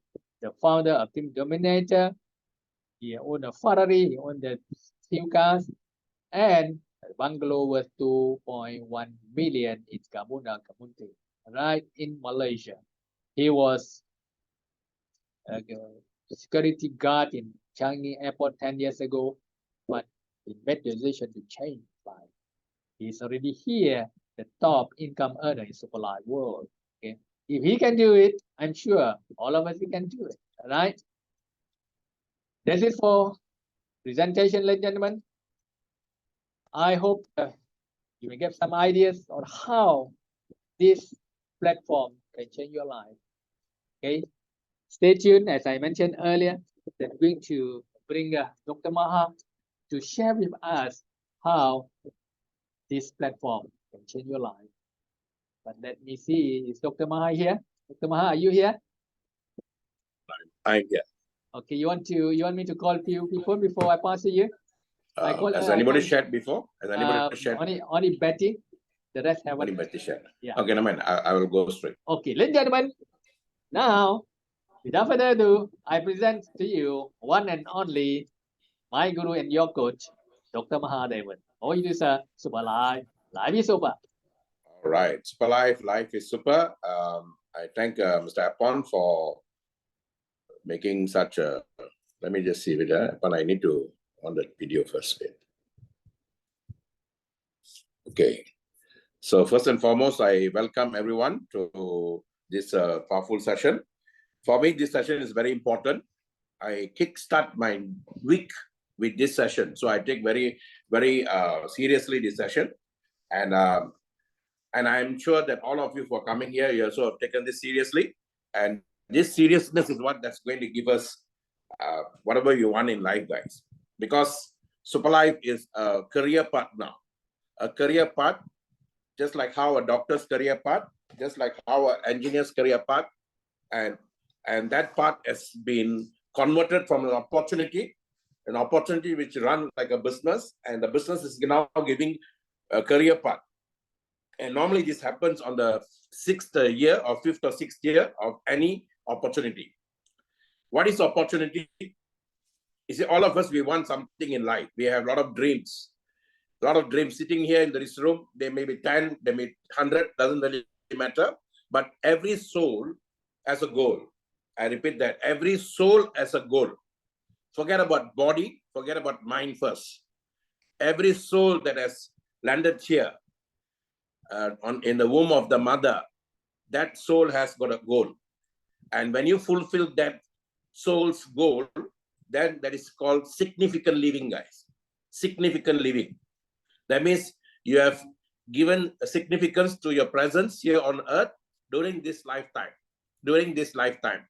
the founder of Team Dominator. He owned a Ferrari, he owned the few cars, and a bungalow worth 2.1 million in Gabuna Kamunti, right in Malaysia. He was a security guard in Changi Airport 10 years ago, but he made the decision to change life. He's already here, the top income earner in Superlife world. Okay, if he can do it, I'm sure all of us we can do it. All right. That's it for presentation, ladies and gentlemen. I hope you may get some ideas on how this platform can change your life. Okay, stay tuned. As I mentioned earlier, I'm going to bring Dr. Maha to share with us how this platform can change your life. But let me see, is Dr. Maha here? Dr. Maha, are you here? I'm here. Okay, you want me to call few people before I pass to you? Has anybody shared before? Has anybody shared? Only Betty. The rest haven't. Only Betty shared. Yeah. Okay, no man. I will go straight. Okay, ladies and gentlemen, now without further ado, I present to you one and only my guru and your coach, Dr. Mahadevan. Oh, it is a super life. Life is super. All right. Superlife, life is super. I thank Mr. Apon for making such a. Let me just see with that. But I need to on the video first. Okay. So first and foremost, I welcome everyone to this powerful session. For me, this session is very important. I kickstart my week with this session, so I take very, very seriously this session, and I'm sure that all of you who are coming here, you also have taken this seriously, and this seriousness is what that's going to give us whatever you want in life, guys. Because Superlife is a career path now, a career path, just like how a doctor's career path, just like how an engineer's career path, and that path has been converted from an opportunity which run like a business, and the business is now giving a career path. And normally this happens on the 6th year or 5th or 6th year of any opportunity. What is opportunity? You see, all of us, we want something in life. We have a lot of dreams. A lot of dreams sitting here in this room. They may be 10, they may be 100, doesn't really matter. But every soul has a goal. I repeat that. Every soul has a goal. Forget about body, forget about mind first. Every soul that has landed here in the womb of the mother, that soul has got a goal. And when you fulfill that soul's goal, then that is called significant living, guys. Significant living. That means you have given a significance to your presence here on earth during this lifetime. During this lifetime.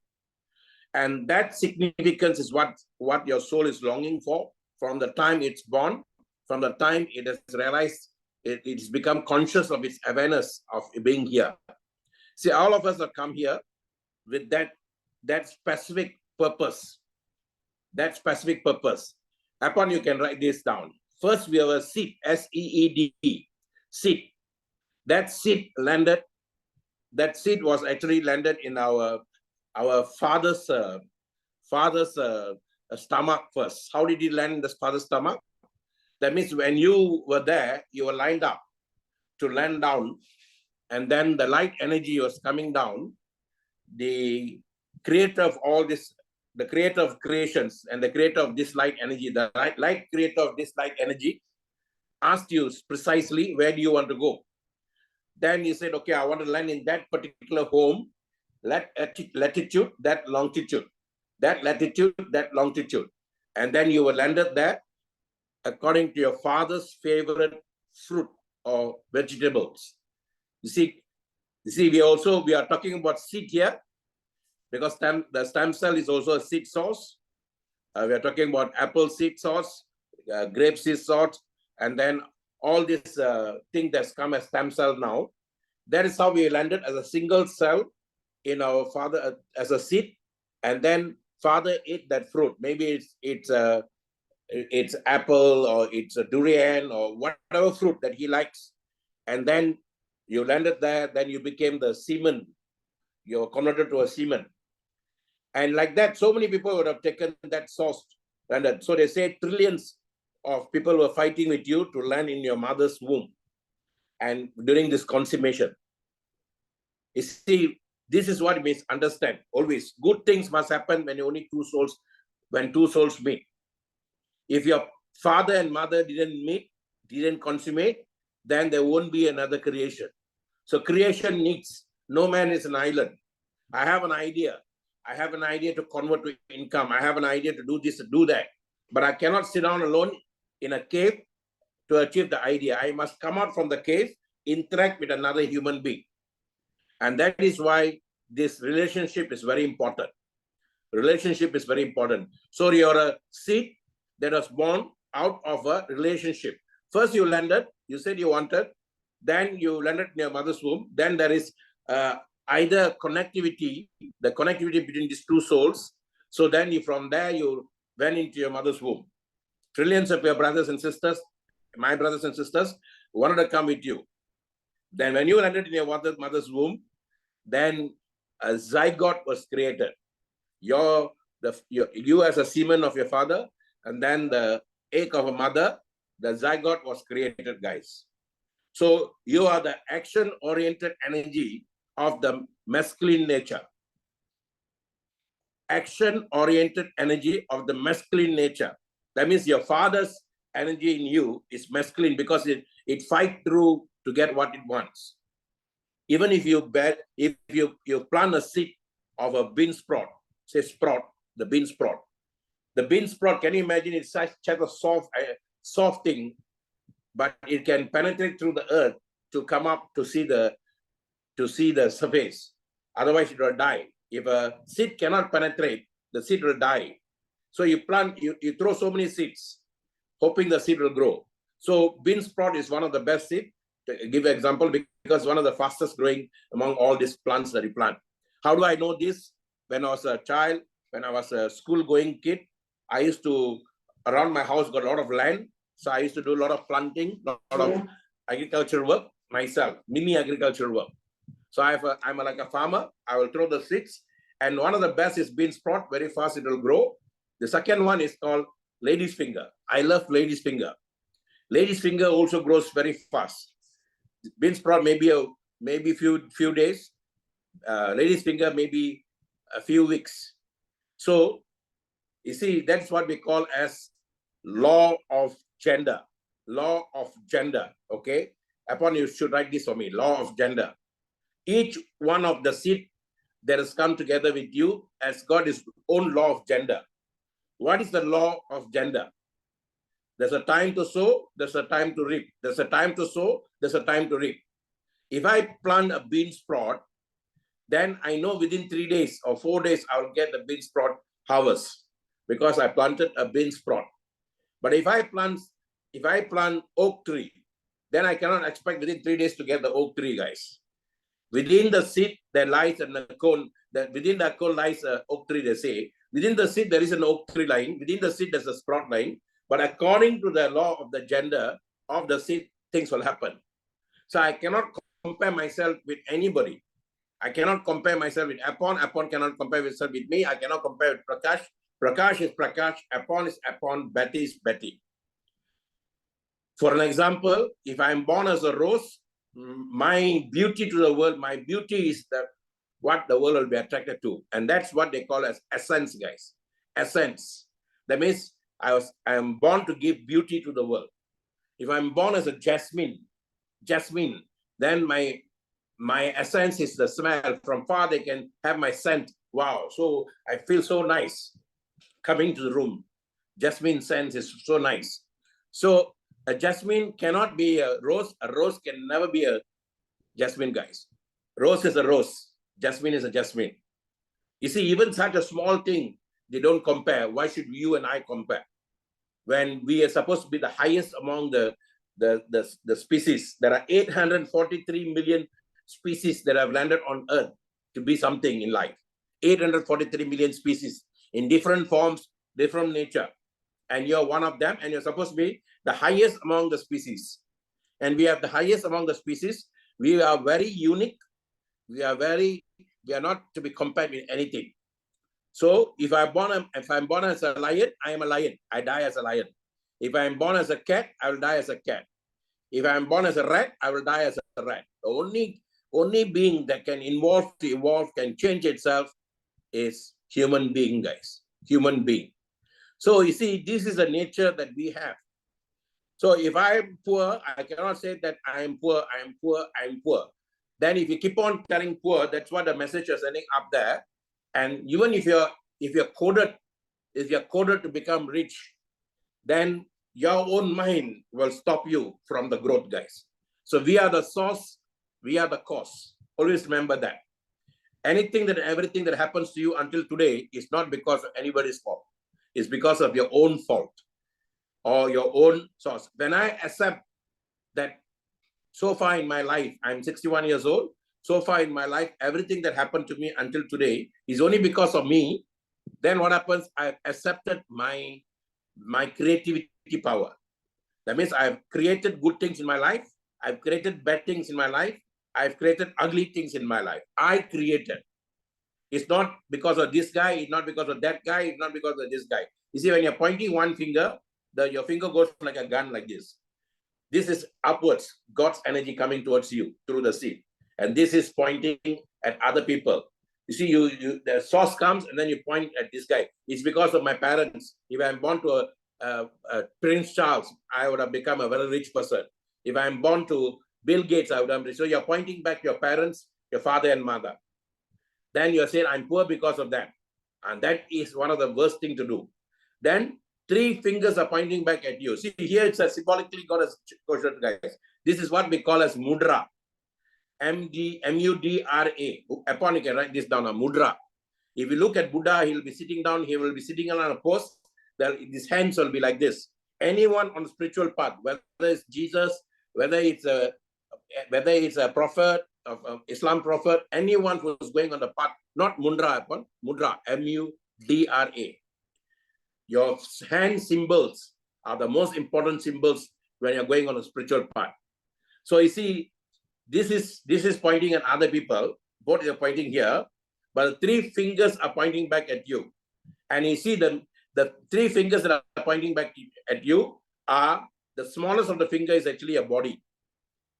And that significance is what your soul is longing for from the time it's born, from the time it has realized, it's become conscious of its awareness of being here. See, all of us have come here with that specific purpose. That specific purpose. Upon you can write this down. First, we have a seed, S-E-E-D, seed. That seed landed. That seed was actually landed in our father's stomach first. How did it land in the father's stomach? That means when you were there, you were lined up to land down, and then the light energy was coming down. The creator of all this, the creator of creations and the creator of this light energy, the light creator of this light energy asked you precisely where do you want to go. Then you said, okay, I want to land in that particular home, latitude, that longitude, that latitude, that longitude. And then you were landed there according to your father's favorite fruit or vegetables. You see, we are talking about seed here, because the stem cell is also a seed source. We are talking about apple seed source, grape seed source, and then all this thing that's come as stem cell now. That is how we landed as a single cell in our father as a seed, and then father ate that fruit. Maybe it's apple, or it's a durian, or whatever fruit that he likes, and then you landed there. Then you became the semen. You're converted to a semen. And like that, so many people would have taken that source. And so they say trillions of people were fighting with you to land in your mother's womb. And during this consummation, you see, this is what it means. Understand always. Good things must happen when two souls meet. If your father and mother didn't meet, didn't consummate, then there won't be another creation. So creation needs, no man is an island. I have an idea. I have an idea to convert to income. I have an idea to do this, to do that. But I cannot sit down alone in a cave to achieve the idea. I must come out from the cave, interact with another human being. And that is why this relationship is very important. Relationship is very important. So you're a seed that was born out of a relationship. First you landed, you said you wanted, then you landed in your mother's womb. Then there is either connectivity, the connectivity between these two souls. So then from there you went into your mother's womb. Trillions of your brothers and sisters, my brothers and sisters, wanted to come with you. Then when you landed in your mother's womb, then a zygote was created. You as a semen of your father, and then the egg of a mother, the zygote was created, guys. So you are the action-oriented energy of the masculine nature. Action-oriented energy of the masculine nature. That means your father's energy in you is masculine, because it fights through to get what it wants. Even if you plant a seed of a bean sprout, say sprout, the bean sprout. The bean sprout, can you imagine, it's such a soft thing, but it can penetrate through the earth to come up to see the surface. Otherwise it will die. If a seed cannot penetrate, the seed will die. So you plant, you throw so many seeds, hoping the seed will grow. So bean sprout is one of the best seeds, to give an example, because one of the fastest growing among all these plants that you plant. How do I know this? When I was a child, when I was a school-going kid, I used to, around my house, got a lot of land. So I used to do a lot of planting, a lot of agricultural work myself, mini agricultural work. So I'm like a farmer. I will throw the seeds. And one of the best is bean sprout. Very fast it will grow. The second one is called lady's finger. I love lady's finger. Lady's finger also grows very fast. Bean sprout maybe few days. Lady's finger maybe a few weeks. So you see, that's what we call as law of gender. Law of gender. Okay. Upon you should write this for me. Law of gender. Each one of the seed that has come together with you has got its own law of gender. What is the law of gender? There's a time to sow, there's a time to reap. There's a time to sow, there's a time to reap. If I plant a bean sprout, then I know within 3 days or 4 days, I'll get the bean sprout harvest, because I planted a bean sprout. But if I plant oak tree, then I cannot expect within 3 days to get the oak tree, guys. Within the seed, there lies a cone. Within the cone lies an oak tree, they say. Within the seed, there is an oak tree lying. Within the seed, there's a sprout lying. But according to the law of the gender of the seed, things will happen. So I cannot compare myself with anybody. I cannot compare myself with Apon. Apon cannot compare himself with me. I cannot compare with Prakash. Prakash is Prakash. Apon is Apon. Betty is Betty. For an example, if I'm born as a rose, my beauty to the world, my beauty is what the world will be attracted to. And that's what they call as essence, guys. Essence. That means I am born to give beauty to the world. If I'm born as a jasmine, then my essence is the smell. From far, they can have my scent. Wow. So I feel so nice coming to the room. Jasmine scent is so nice. So a jasmine cannot be a rose. A rose can never be a jasmine, guys. Rose is a rose. Jasmine is a jasmine. You see, even such a small thing, they don't compare. Why should you and I compare? When we are supposed to be the highest among the species. There are 843 million species that have landed on Earth to be something in life. 843 million species in different forms, different nature. And you're one of them, and you're supposed to be the highest among the species. And we have the highest among the species. We are very unique. We are not to be compared with anything. So if I'm born as a lion, I am a lion. I die as a lion. If I'm born as a cat, I will die as a cat. If I'm born as a rat, I will die as a rat. The only being that can evolve, can change itself is human being, guys. Human being. So you see, this is the nature that we have. So if I'm poor, I cannot say that I am poor, I am poor, I am poor. Then if you keep on telling poor, that's what the message is sending up there. And even if you're coded to become rich, then your own mind will stop you from the growth, guys. So we are the source, we are the cause. Always remember that. Everything that happens to you until today is not because of anybody's fault. It's because of your own fault or your own source. When I accept that so far in my life, I'm 61 years old, so far in my life, everything that happened to me until today is only because of me, then what happens? I've accepted my creativity power. That means I've created good things in my life. I've created bad things in my life. I've created ugly things in my life. I created. It's not because of this guy. It's not because of that guy. It's not because of this guy. You see, when you're pointing one finger, your finger goes like a gun like this. This is upwards, God's energy coming towards you through the seed. And this is pointing at other people. You see, the source comes and then you point at this guy. It's because of my parents. If I'm born to a Prince Charles, I would have become a very rich person. If I'm born to Bill Gates, I would have rich. So you're pointing back to your parents, your father and mother. Then you're saying, I'm poor because of that. And that is one of the worst things to do. Then 3 fingers are pointing back at you. See, here it's a symbolically got a question, guys. This is what we call as mudra. M-U-D-R-A. Upon you can write this down, a mudra. If you look at Buddha, he'll be sitting down, he will be sitting on a pose. His hands will be like this. Anyone on the spiritual path, whether it's Jesus, whether it's a prophet, of Islam prophet, anyone who's going on the path, not mudra, mudra, M-U-D-R-A. Your hand symbols are the most important symbols when you're going on a spiritual path. So you see, this is pointing at other people. Both are pointing here, but the 3 fingers are pointing back at you. And you see the 3 fingers that are pointing back at you are, the smallest of the finger is actually a body.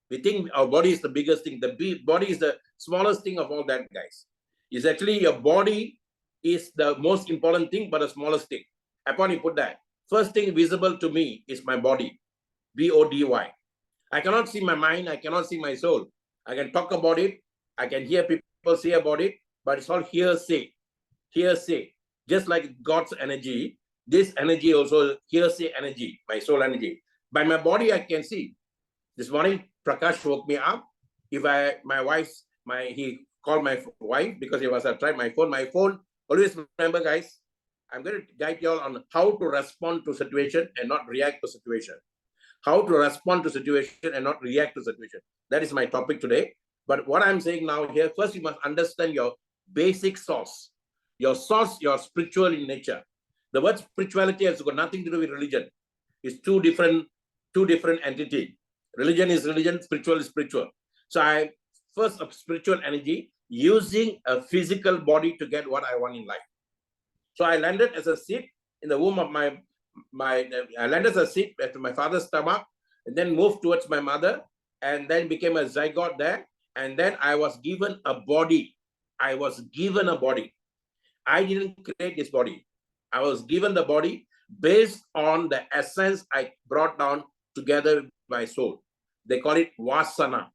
We think our body is the biggest thing. The body is the smallest thing of all that, guys. It's actually your body is the most important thing, but the smallest thing. Upon you put that, first thing visible to me is my body, B-O-D-Y. I cannot see my mind. I cannot see my soul. I can talk about it. I can hear people say about it, but it's all hearsay. Hearsay. Just like God's energy, this energy also hearsay energy, my soul energy. By my body, I can see. This morning, Prakash woke me up. He called my wife because he was trying my phone. My phone, always remember, guys, I'm going to guide you all on how to respond to situation and not react to situation. How to respond to situation and not react to situation. That is my topic today. But what I'm saying now here, first you must understand your basic source. Your source, you're spiritual in nature. The word spirituality has got nothing to do with religion. It's two different entities. Religion is religion, spiritual is spiritual. So I first of spiritual energy using a physical body to get what I want in life. So I landed as a seed in the womb of I landed as a seed at my father's stomach, and then moved towards my mother, and then became a zygote there. And then I was given a body. I was given a body. I didn't create this body. I was given the body based on the essence I brought down together with my soul. They call it vasana.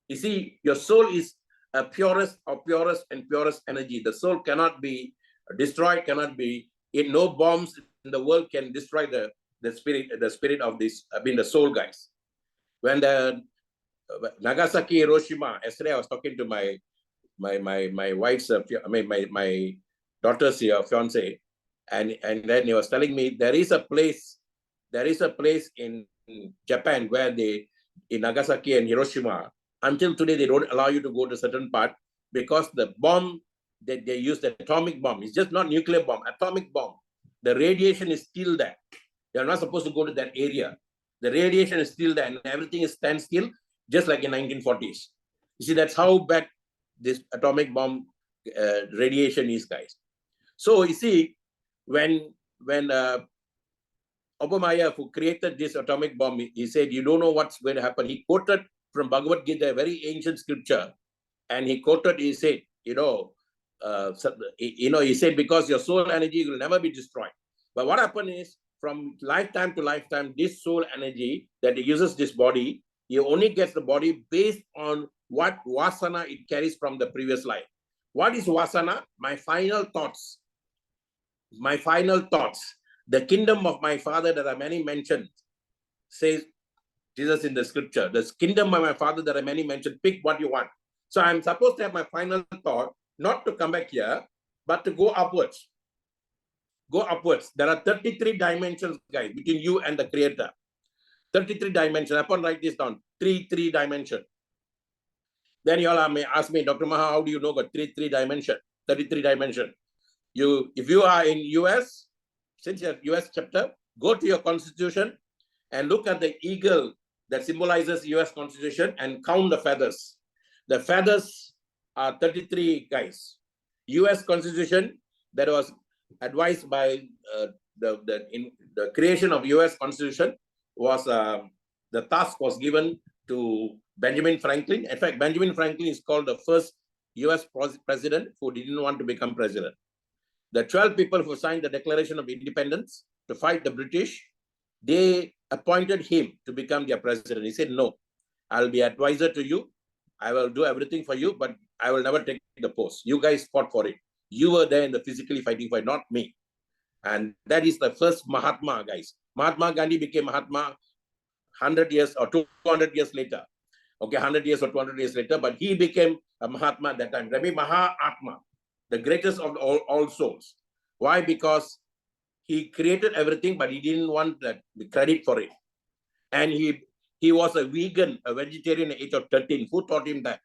You see, your soul is a purest of purest and purest energy. The soul cannot be destroyed, cannot be, no bombs in the world can destroy the spirit of this, the soul, guys. When the Nagasaki, Hiroshima, yesterday I was talking to my wife's, my daughter's fiance, and then he was telling me there is a place in Japan where in Nagasaki and Hiroshima, until today they don't allow you to go to certain part because the bomb that they use, the atomic bomb, it's just not nuclear bomb, atomic bomb. The radiation is still there. They're not supposed to go to that area. The radiation is still there, and everything is standstill, just like in 1940s. You see, that's how bad this atomic bomb radiation is, guys. So you see, when Obamaya, who created this atomic bomb, he said, you don't know what's going to happen. He quoted from Bhagavad Gita, a very ancient scripture, and he said, he said, because your soul energy will never be destroyed. But what happened is, from lifetime to lifetime, this soul energy that uses this body, he only gets the body based on what vasana it carries from the previous life. What is vasana? My final thoughts. My final thoughts. The kingdom of my father that are many mentioned, says Jesus in the scripture. The kingdom of my father that are many mentioned, pick what you want. So I'm supposed to have my final thought, not to come back here, but to go upwards. Go upwards. There are 33 dimensions, guys, between you and the creator. 33 dimensions. Upon write this down. Three dimensions. Then you all may ask me, Dr. Maha, how do you know got three dimension, 33 dimension? If you are in US, since you're US chapter, go to your constitution and look at the eagle that symbolizes US constitution and count the feathers. The feathers are 33, guys. US constitution that was advised by the creation of US constitution was the task was given to Benjamin Franklin. In fact, Benjamin Franklin is called the first US president who didn't want to become president. The 12 people who signed the Declaration of Independence to fight the British, they appointed him to become their president. He said, no, I'll be advisor to you. I will do everything for you, but I will never take the post. You guys fought for it. You were there in the physically fighting for it, not me. And that is the first Mahatma, guys. Mahatma Gandhi became Mahatma 100 years or 200 years later. Okay, 100 years or 200 years later, but he became a Mahatma at that time. Ravi Mahatma, the greatest of all souls. Why? Because he created everything, but he didn't want the credit for it. And he was a vegan, a vegetarian at the age of 13. Who taught him that?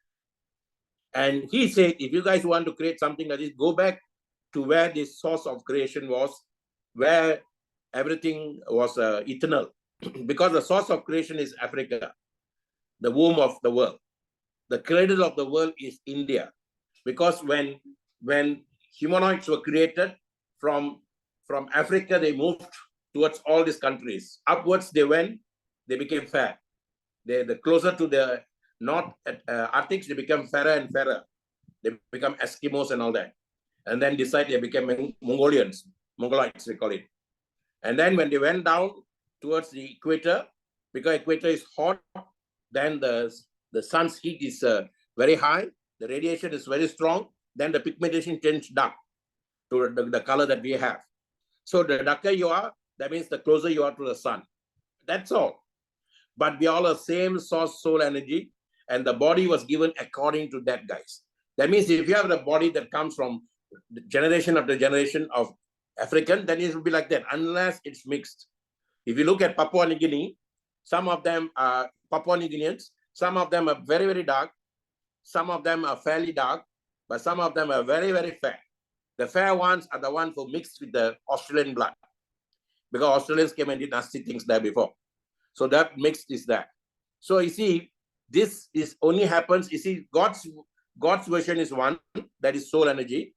And he said, if you guys want to create something like this, go back to where the source of creation was, where everything was eternal. Because the source of creation is Africa, the womb of the world. The cradle of the world is India. Because when humanoids were created from Africa, they moved towards all these countries. Upwards they went, they became fair. The closer to the North Arctic, they become fairer and fairer. They become Eskimos and all that. And then decide they became Mongolians, Mongoloids, we call it. And then when they went down towards the equator, because equator is hot, then the sun's heat is very high, the radiation is very strong, then the pigmentation changes dark to the color that we have. So the darker you are, that means the closer you are to the sun. That's all. But we all are same source soul energy, and the body was given according to that, guys. That means if you have the body that comes from generation after generation of African, then it will be like that, unless it's mixed. If you look at Papua New Guinea, some of them are Papua New Guineans, some of them are very, very dark, some of them are fairly dark, but some of them are very, very fair. The fair ones are the ones who mix with the Australian blood. because Australians came and did nasty things there before. So that mix is there. So you see, this is only happens, you see, God's version is one, that is soul energy.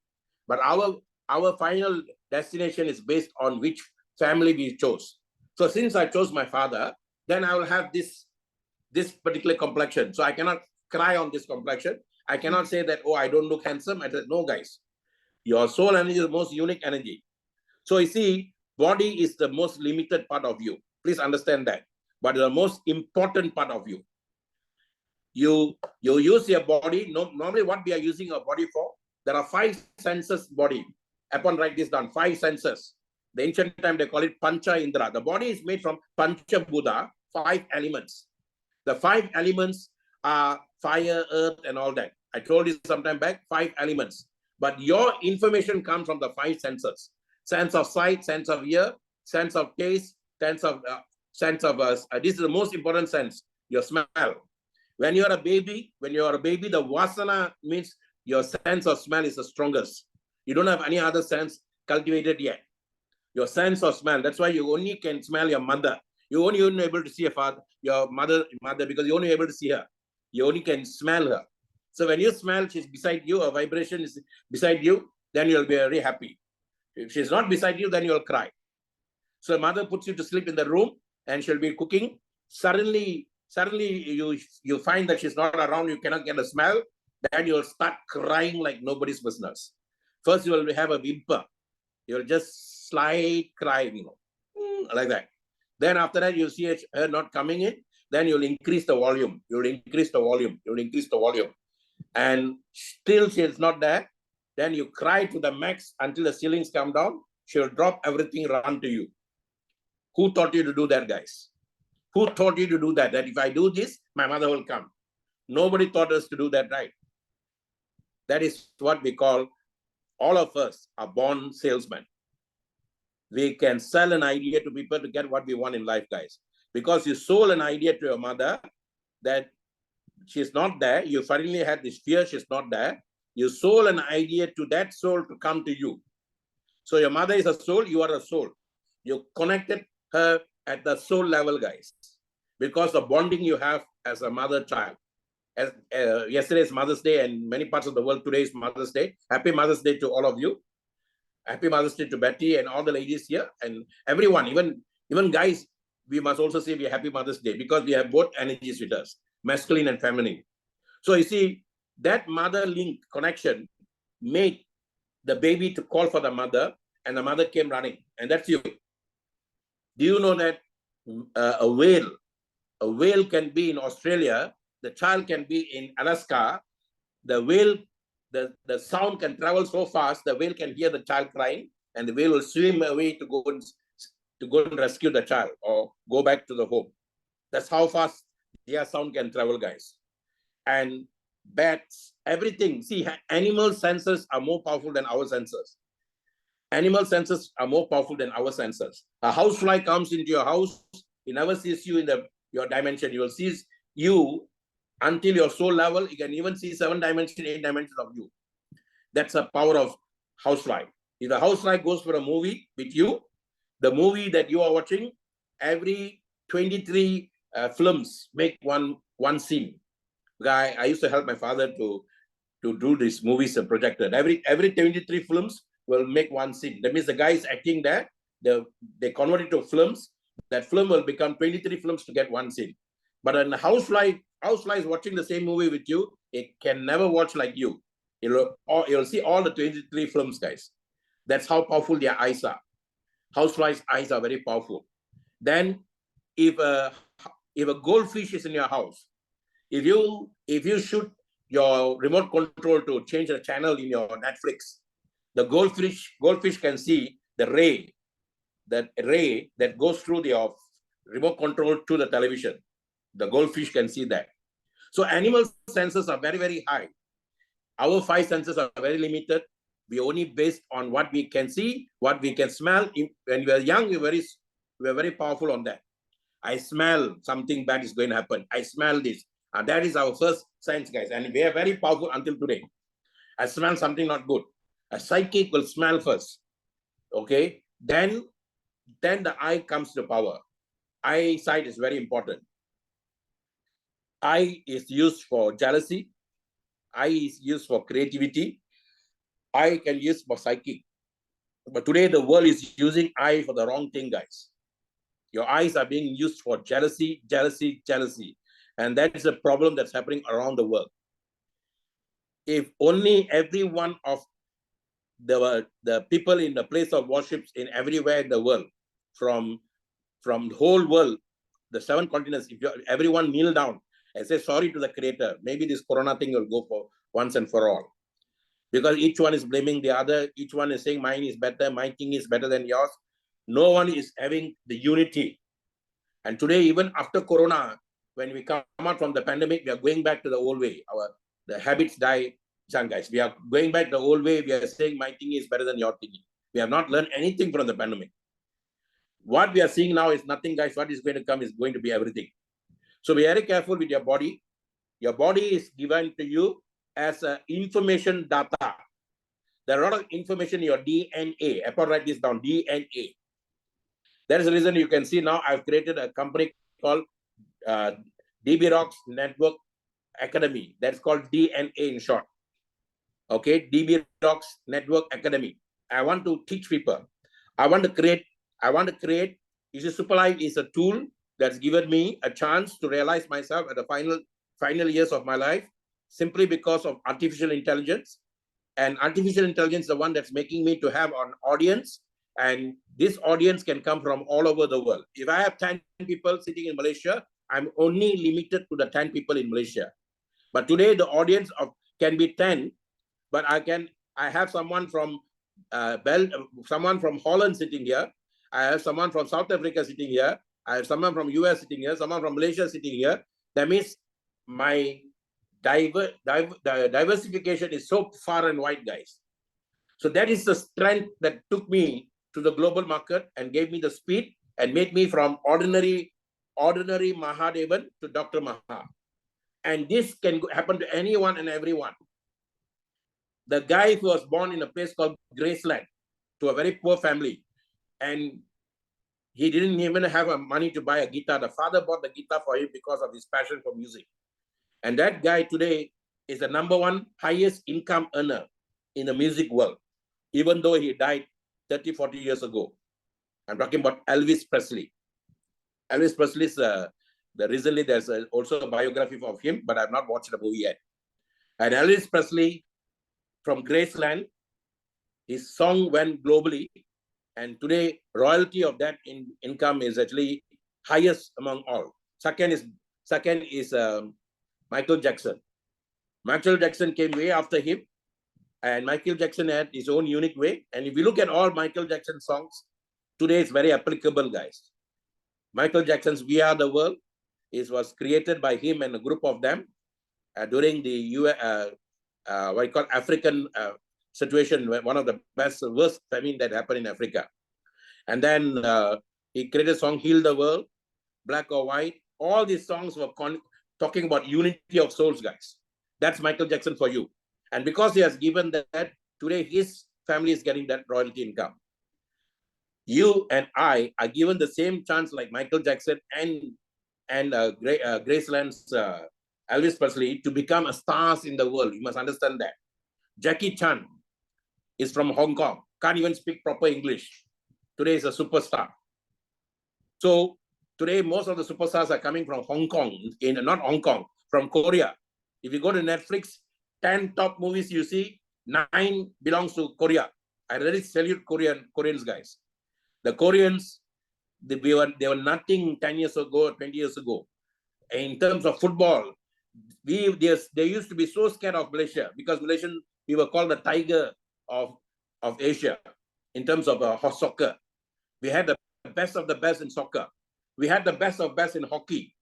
But our final destination is based on which family we chose. So since I chose my father, then I will have this particular complexion. So I cannot cry on this complexion. I cannot say that, oh, I don't look handsome. I said, no, guys. Your soul energy is the most unique energy. So you see, body is the most limited part of you. Please understand that. But the most important part of you. You use your body. Normally what we are using our body for, there are 5 senses body. Upon write this down, 5 senses. The ancient time they call it Pancha Indra. The body is made from Pancha Buddha, 5 elements. The 5 elements are fire, earth, and all that. I told you sometime back, 5 elements. But your information comes from the 5 senses. Sense of sight, sense of ear, sense of taste, sense of this is the most important sense, your smell. When you are a baby, the vasana means your sense of smell is the strongest. You don't have any other sense cultivated yet. Your sense of smell, that's why you only can smell your mother. You only able to see your mother, because you only able to see her. You only can smell her. So when you smell, she's beside you, a vibration is beside you, then you'll be very happy. If she's not beside you, then you'll cry. So mother puts you to sleep in the room and she'll be cooking. Suddenly you find that she's not around, you cannot get a smell, then you'll start crying like nobody's business. First you will have a whimper. You'll just slight cry, like that. Then after that, you see her not coming in, then you'll increase the volume. You'll increase the volume. And still she is not there. Then you cry to the max until the ceilings come down. She'll drop everything, run to you. Who taught you to do that, guys? Who taught you to do that? That if I do this, my mother will come. Nobody taught us to do that, right? That is what we call, all of us are born salesmen. We can sell an idea to people to get what we want in life, guys. Because you sold an idea to your mother that she's not there. You finally had this fear, she's not there. You sold an idea to that soul to come to you. So your mother is a soul, you are a soul. You connected her at the soul level, guys. Because the bonding you have as a mother-child. As yesterday is Mother's Day, and many parts of the world today is Mother's Day. Happy Mother's Day to all of you. Happy Mother's Day to Betty and all the ladies here and everyone, even guys. We must also say we are Happy Mother's Day because we have both energies with us, masculine and feminine. So you see, that mother link connection made the baby to call for the mother, and the mother came running, and that's you. Do you know that a whale can be in Australia, the child can be in Alaska, the whale, the sound can travel so fast, the whale can hear the child crying, and the whale will swim away to go and rescue the child or go back to the home. That's how fast their sound can travel, guys. And bats, everything. See, animal senses are more powerful than our senses. Animal senses are more powerful than our senses. A housefly comes into your house, he never sees you in your dimension. You will see you until your soul level. You can even see 7 dimensions, 8 dimensions of you. That's the power of housefly. If the housefly goes for a movie with you, the movie that you are watching, every 23 films make one scene. I used to help my father to do these movies and projected. Every 23 films will make one scene. That means the guy is acting there. They convert it to films. That film will become 23 films to get one scene. But a housefly is watching the same movie with you. It can never watch like you. You'll see all the 23 films, guys. That's how powerful their eyes are. Housefly's eyes are very powerful. Then, if a goldfish is in your house, if you shoot your remote control to change the channel in your Netflix, the goldfish can see the ray that goes through the remote control to the television. The goldfish can see that. So animal senses are very, very high. Our 5 senses are very limited. We only based on what we can see, what we can smell. When we are young, we are very powerful on that. I smell something bad is going to happen. I smell this. And that is our first sense, guys. And we are very powerful until today. I smell something not good. A psychic will smell first. Okay? Then then the eye comes to power. Eyesight is very important. Eye is used for jealousy. Eye is used for creativity. Eye can use for psychic. But today the world is using eye for the wrong thing, guys. Your eyes are being used for jealousy, jealousy, jealousy. And that is a problem that's happening around the world. If only every one of the people in the place of worships in everywhere in the world, from the whole world, the 7 continents, if everyone kneel down and say sorry to the creator, maybe this corona thing will go for once and for all. Because each one is blaming the other, each one is saying mine is better, my king is better than yours. No one is having the unity. And today, even after corona, when we come out from the pandemic, we are going back to the old way. The habits die, guys. We are going back the old way. We are saying my thing is better than your thing. We have not learned anything from the pandemic. What we are seeing now is nothing, guys. What is going to come is going to be everything. So be very careful with your body. Your body is given to you as information data. There are a lot of information in your DNA. Apple, write this down, DNA. That is the reason you can see now I've created a company called DB Rocks Network Academy. That's called DNA in short. Okay, DB Rocks Network Academy. I want to teach people. I want to create. You see, Superlife is a tool that's given me a chance to realize myself at the final years of my life, simply because of artificial intelligence. And artificial intelligence is the one that's making me to have an audience. And this audience can come from all over the world. If I have 10 people sitting in Malaysia, I'm only limited to the 10 people in Malaysia. But today the audience can be 10, but I have someone from someone from Holland sitting here. I have someone from South Africa sitting here. I have someone from US sitting here, someone from Malaysia sitting here. That means my diversification is so far and wide, guys. So that is the strength that took me to the global market and gave me the speed and made me from ordinary Mahadevan to Dr. Maha. And this can happen to anyone and everyone. The guy who was born in a place called Graceland to a very poor family, and he didn't even have money to buy a guitar. The father bought the guitar for him because of his passion for music. And that guy today is the #1 highest income earner in the music world, even though he died 30, 40 years ago. I'm talking about Elvis Presley. Elvis Presley's, recently there's also a biography of him, but I've not watched the movie yet. And Elvis Presley from Graceland, his song went globally. And today, royalty of that income is actually highest among all. Second is Michael Jackson. Michael Jackson came way after him. And Michael Jackson had his own unique way. And if you look at all Michael Jackson songs, today it's very applicable, guys. Michael Jackson's We Are the World was created by him and a group of them during the what you call African situation, one of the worst famine that happened in Africa. And then he created a song, Heal the World, Black or White. All these songs were talking about unity of souls, guys. That's Michael Jackson for you. And because he has given that, today his family is getting that royalty income. You and I are given the same chance like Michael Jackson and Graceland's Elvis Presley to become a stars in the world. You must understand that. Jackie Chan is from Hong Kong, can't even speak proper English. Today is a superstar. So today most of the superstars are coming from Hong Kong, not Hong Kong, from Korea. If you go to Netflix, 10 top movies you see, 9 belongs to Korea. I really salute Koreans, guys. The Koreans, they were nothing 10 years ago, 20 years ago. In terms of football, they used to be so scared of Malaysia because Malaysian, we were called the tiger of Asia in terms of soccer. We had the best of the best in soccer. We had the best of best in hockey.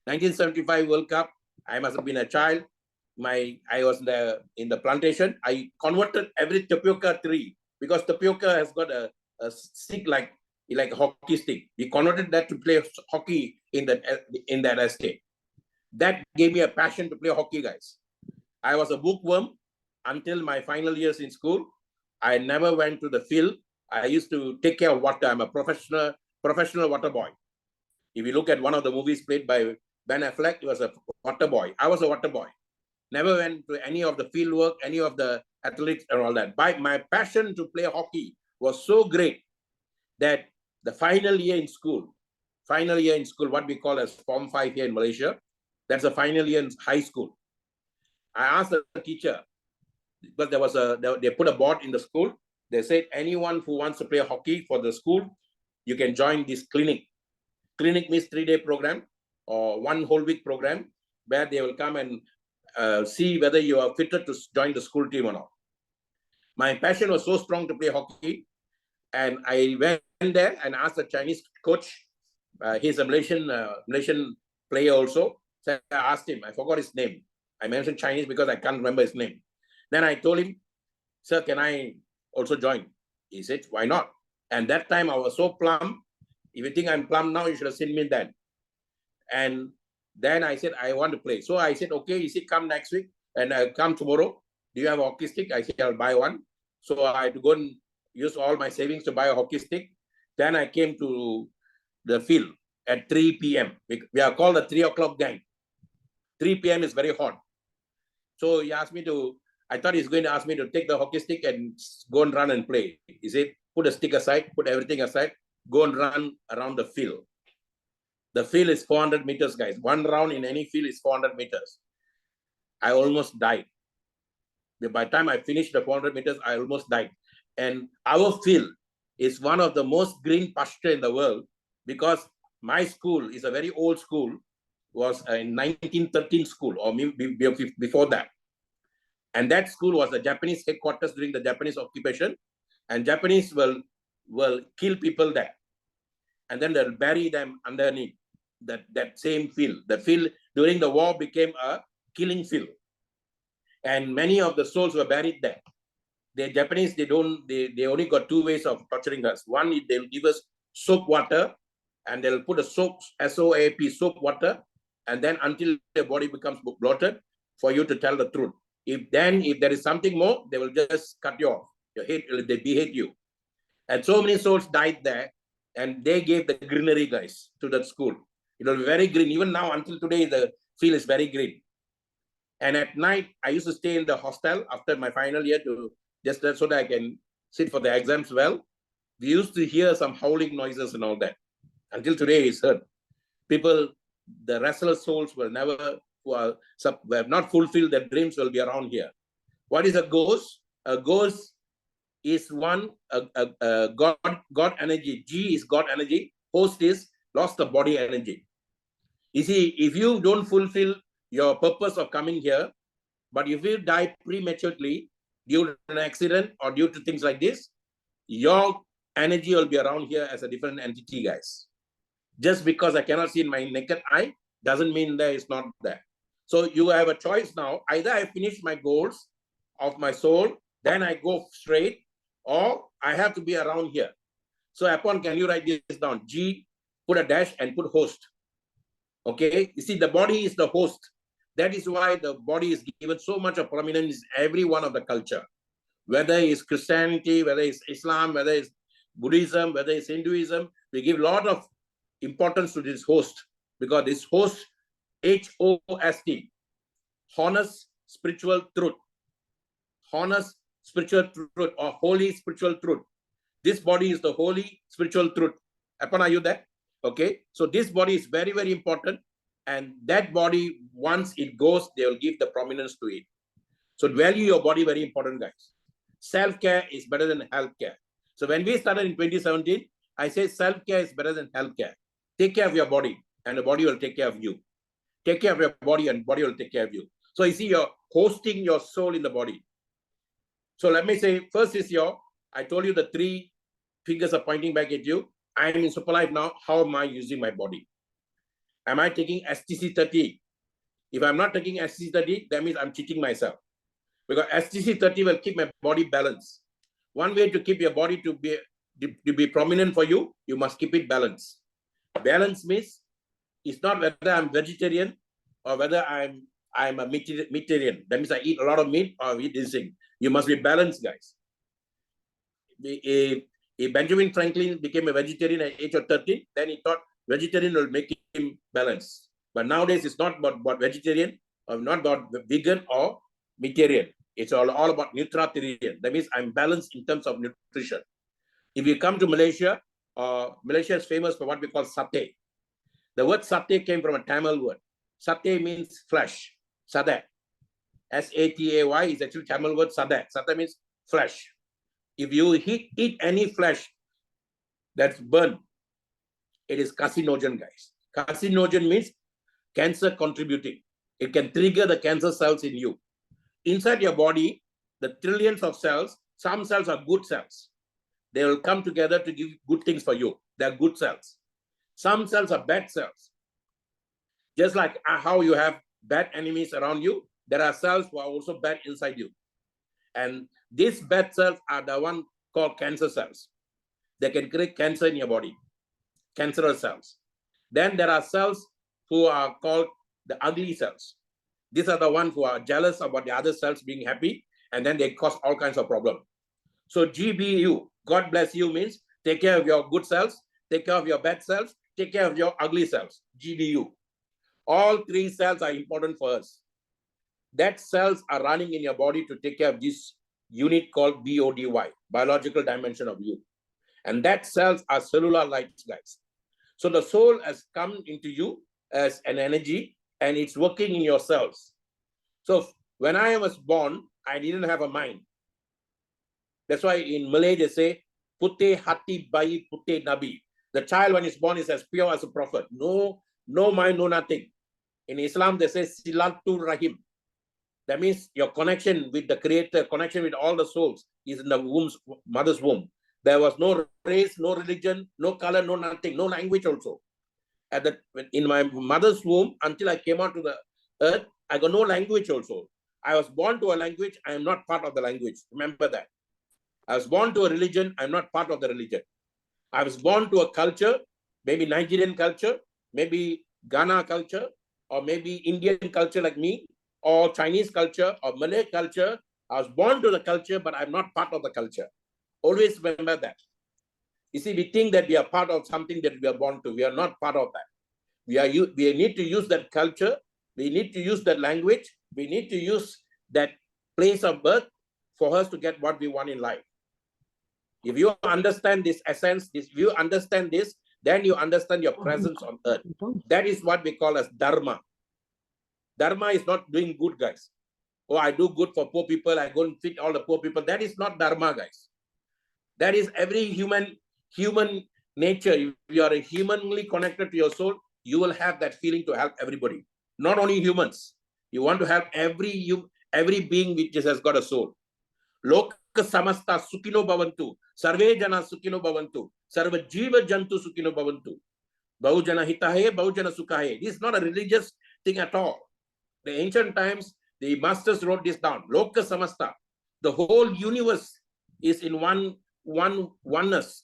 1975 World Cup, I must have been a child. I was in the plantation. I converted every tapioca tree because tapioca has got a stick like a hockey stick. We converted that to play hockey in that estate. That gave me a passion to play hockey, guys. I was a bookworm until my final years in school. I never went to the field. I used to take care of water. I'm a professional water boy. If you look at one of the movies played by Ben Affleck, he was a water boy. I was a water boy. Never went to any of the field work, any of the athletics and all that. But my passion to play hockey was so great that the final year in school, what we call as Form 5 here in Malaysia, that's the final year in high school. I asked the teacher, because they put a board in the school. They said, anyone who wants to play hockey for the school, you can join this clinic. Clinic means 3-day program or 1 whole week program where they will come and see whether you are fitted to join the school team or not. My passion was so strong to play hockey, and I went there and asked the Chinese coach. He's a Malaysian player also. So I asked him, I forgot his name. I mentioned Chinese because I can't remember his name. Then I told him, sir, can I also join? He said, why not? And that time I was so plump. If you think I'm plump now, you should have seen me then. And then I said, I want to play. So I said, okay. He said, come next week and I'll come tomorrow. Do you have a hockey stick? I said, I'll buy one. So I had to go and use all my savings to buy a hockey stick. Then I came to the field at 3 p.m. We are called the 3 o'clock gang. 3 p.m. is very hot. So he asked me to, I thought he's going to ask me to take the hockey stick and go and run and play. He said, put the stick aside, put everything aside, go and run around the field. The field is 400 meters, guys. One round in any field is 400 meters. I almost died. By the time I finished the 400 meters, I almost died. And our field is one of the most green pasture in the world because my school is a very old school, was in 1913 school or maybe before that. And that school was the Japanese headquarters during the Japanese occupation. And Japanese will kill people there. And then they'll bury them underneath that same field. The field during the war became a killing field. And many of the souls were buried there. The Japanese, they only got 2 ways of torturing us. One is they'll give us soap water and they'll put a soap, SOAP, soap water, and then until the body becomes bloated for you to tell the truth. If there is something more, they will just cut you off. They behead you. And so many souls died there, and they gave the greenery, guys, to that school. It will be very green. Even now, until today, the field is very green. And at night, I used to stay in the hostel after my final year to just so that I can sit for the exams well. We used to hear some howling noises and all that. Until today, it's heard. People, the restless souls who have not fulfilled their dreams will be around here. What is a ghost? A ghost is one God energy. G is God energy. Host is lost the body energy. You see, if you don't fulfill your purpose of coming here, but if you die prematurely due to an accident or due to things like this, your energy will be around here as a different entity, guys. Just because I cannot see in my naked eye doesn't mean that it's not there. So you have a choice now. Either I finish my goals of my soul, then I go straight, or I have to be around here. So upon, can you write this down? G, put a dash and put host. Okay, you see, the body is the host. That is why the body is given so much of prominence in every one of the culture. Whether it's Christianity, whether it's Islam, whether it's Buddhism, whether it's Hinduism, we give a lot of importance to this host, because this host, H-O-S-T, honest spiritual truth. Honest spiritual truth or holy spiritual truth. This body is the holy spiritual truth. Upon, are you there? Okay, so this body is very, very important. And that body, once it goes, they will give the prominence to it. So value your body, very important, guys. Self-care is better than healthcare. So when we started in 2017, I say self-care is better than healthcare. Take care of your body and the body will take care of you. Take care of your body and body will take care of you. So you see, you're hosting your soul in the body. So let me say, first is I told you the 3 fingers are pointing back at you. I am in Superlife now. How am I using my body? Am I taking STC30? If I'm not taking STC30, that means I'm cheating myself. Because STC30 will keep my body balanced. One way to keep your body to be prominent for you, you must keep it balanced. Balance means it's not whether I'm vegetarian or whether I'm a meatarian. That means I eat a lot of meat or eat this thing. You must be balanced, guys. If Benjamin Franklin became a vegetarian at age of 13, then he thought vegetarian will make him balanced. But nowadays, it's not about vegetarian, or not about vegan or vegetarian. It's all about nutritarian. That means I'm balanced in terms of nutrition. If you come to Malaysia, Malaysia is famous for what we call satay. The word satay came from a Tamil word. Satay means flesh. Saday. S-A-T-A-Y is actually Tamil word saday. Saday means flesh. If you eat any flesh that's burnt, it is carcinogen, guys. Carcinogen means cancer contributing. It can trigger the cancer cells in you. Inside your body, the trillions of cells, some cells are good cells. They will come together to give good things for you. They're good cells. Some cells are bad cells. Just like how you have bad enemies around you, there are cells who are also bad inside you. And these bad cells are the one called cancer cells. They can create cancer in your body, cancerous cells. Then there are cells who are called the ugly cells. These are the ones who are jealous about the other cells being happy, and then they cause all kinds of problems. So GBU, God bless you, means take care of your good cells, take care of your bad cells, take care of your ugly cells, GBU. All three cells are important for us. That cells are running in your body to take care of this unit called BODY, biological dimension of you. And that cells are cellular lights, guys. So the soul has come into you as an energy, and it's working in your cells. So when I was born, I didn't have a mind. That's why in Malay they say, Putih hati bayi putih nabi. The child when he's born is as pure as a prophet. No mind, no nothing. In Islam they say silatul rahim. That means your connection with the Creator, connection with all the souls is in the mother's womb. There was no race, no religion, no color, no nothing, no language also. In my mother's womb, until I came out to the earth, I got no language also. I was born to a language, I am not part of the language. Remember that. I was born to a religion, I'm not part of the religion. I was born to a culture, maybe Nigerian culture, maybe Ghana culture, or maybe Indian culture like me, or Chinese culture, or Malay culture. I was born to the culture, but I'm not part of the culture. Always remember that. You see, we think that we are part of something that we are born to. We are not part of that. We need to use that culture. We need to use that language. We need to use that place of birth for us to get what we want in life. If you understand this essence, if you understand this, then you understand your presence on earth. That is what we call as dharma. Dharma is not doing good, guys. Oh, I do good for poor people. I go and feed all the poor people. That is not dharma, guys. That is every human nature. If you are humanly connected to your soul, you will have that feeling to help everybody. Not only humans. You want to help every being which has got a soul. Loka samasta sukino bhavantu. Sarve jana sukino bhavantu. Sarva jiva jantu sukino bhavantu. Bahujana hitahe, bahujana sukhahe. This is not a religious thing at all. The ancient times, the masters wrote this down. Loka samasta. The whole universe is in oneness.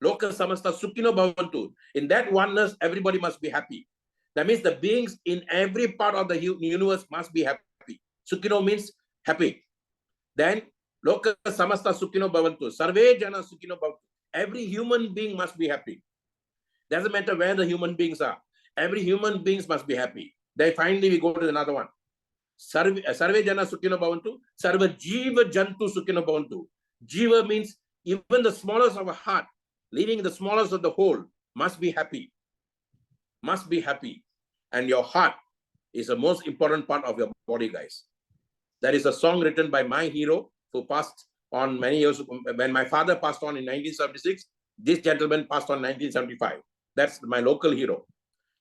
Loka samasta sukino bhavantu. In that oneness, everybody must be happy. That means the beings in every part of the universe must be happy. Sukino means happy. Then Loka samasta sukino bhavantu. Sarve jana sukino bhavantu. Every human being must be happy. Doesn't matter where the human beings are. Every human beings must be happy. Then finally we go to another one. Sarve jana sukino bhavantu. Sarva jiva jantu sukino bhavantu. Jiva means even the smallest of a heart, leaving the smallest of the whole, must be happy. Must be happy. And your heart is the most important part of your body, guys. That is a song written by my hero who passed on many years. When my father passed on in 1976, this gentleman passed on in 1975. That's my local hero.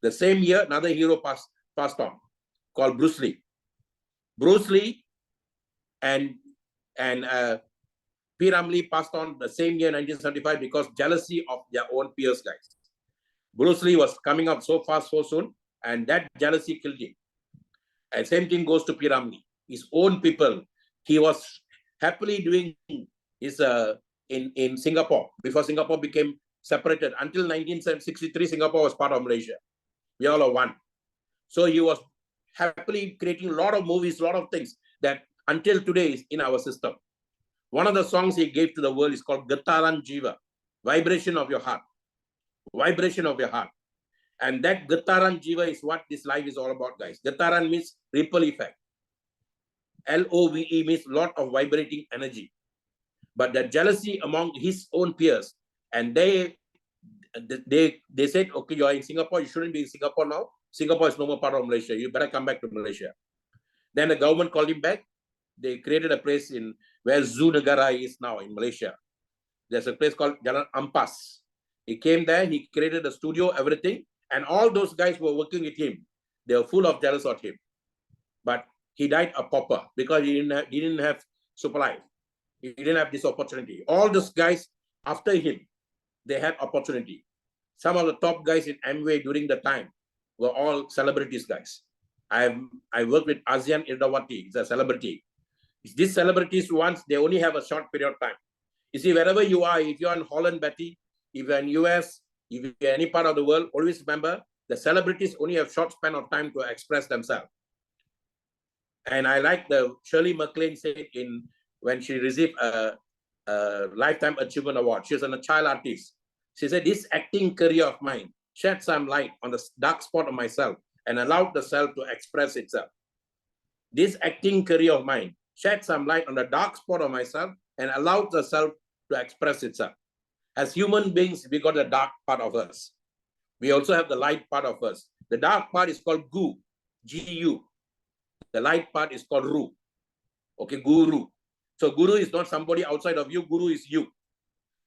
The same year, another hero passed on, called Bruce Lee. Bruce Lee and P. Ramlee passed on the same year, 1975, because jealousy of their own peers, guys. Bruce Lee was coming up so fast, so soon, and that jealousy killed him. And same thing goes to P. Ramlee. His own people. He was happily doing his in Singapore before Singapore became separated. Until 1963, Singapore was part of Malaysia. We all are one. So he was happily creating a lot of movies, a lot of things that until today is in our system. One of the songs he gave to the world is called Getaran Jiva. vibration of your heart, vibration of your heart. And that Gataran Jiva is what this life is all about, guys. Gataran means ripple effect. LOVE means lot of vibrating energy. But the jealousy among his own peers, and they said, okay, you are in Singapore, you shouldn't be in Singapore now. Singapore is no more part of Malaysia. You better come back to Malaysia. Then the government called him back. They created a place in where Zoo Negara is now in Malaysia. There's a place called Jalan Ampas. He came there, he created a studio, everything. And all those guys who were working with him, they were full of jealous of him. But he died a pauper because he didn't have Superlife. He didn't have this opportunity. All those guys after him, they had opportunity. Some of the top guys in Amway during the time were all celebrities guys. I worked with ASEAN Irdawati, he's a celebrity. These celebrities, once they only have a short period of time. You see, wherever you are, if you're in Holland, Betty, if you're in US, if you're any part of the world, always remember the celebrities only have short span of time to express themselves. And I like the Shirley MacLaine said when she received a Lifetime Achievement Award. She was a child artist. She said, this acting career of mine shed some light on the dark spot of myself and allowed the self to express itself. This acting career of mine shed some light on the dark spot of myself and allowed the self to express itself. As human beings, we got the dark part of us. We also have the light part of us. The dark part is called Gu, G-U. The light part is called Ru. Okay, Guru. So Guru is not somebody outside of you. Guru is you.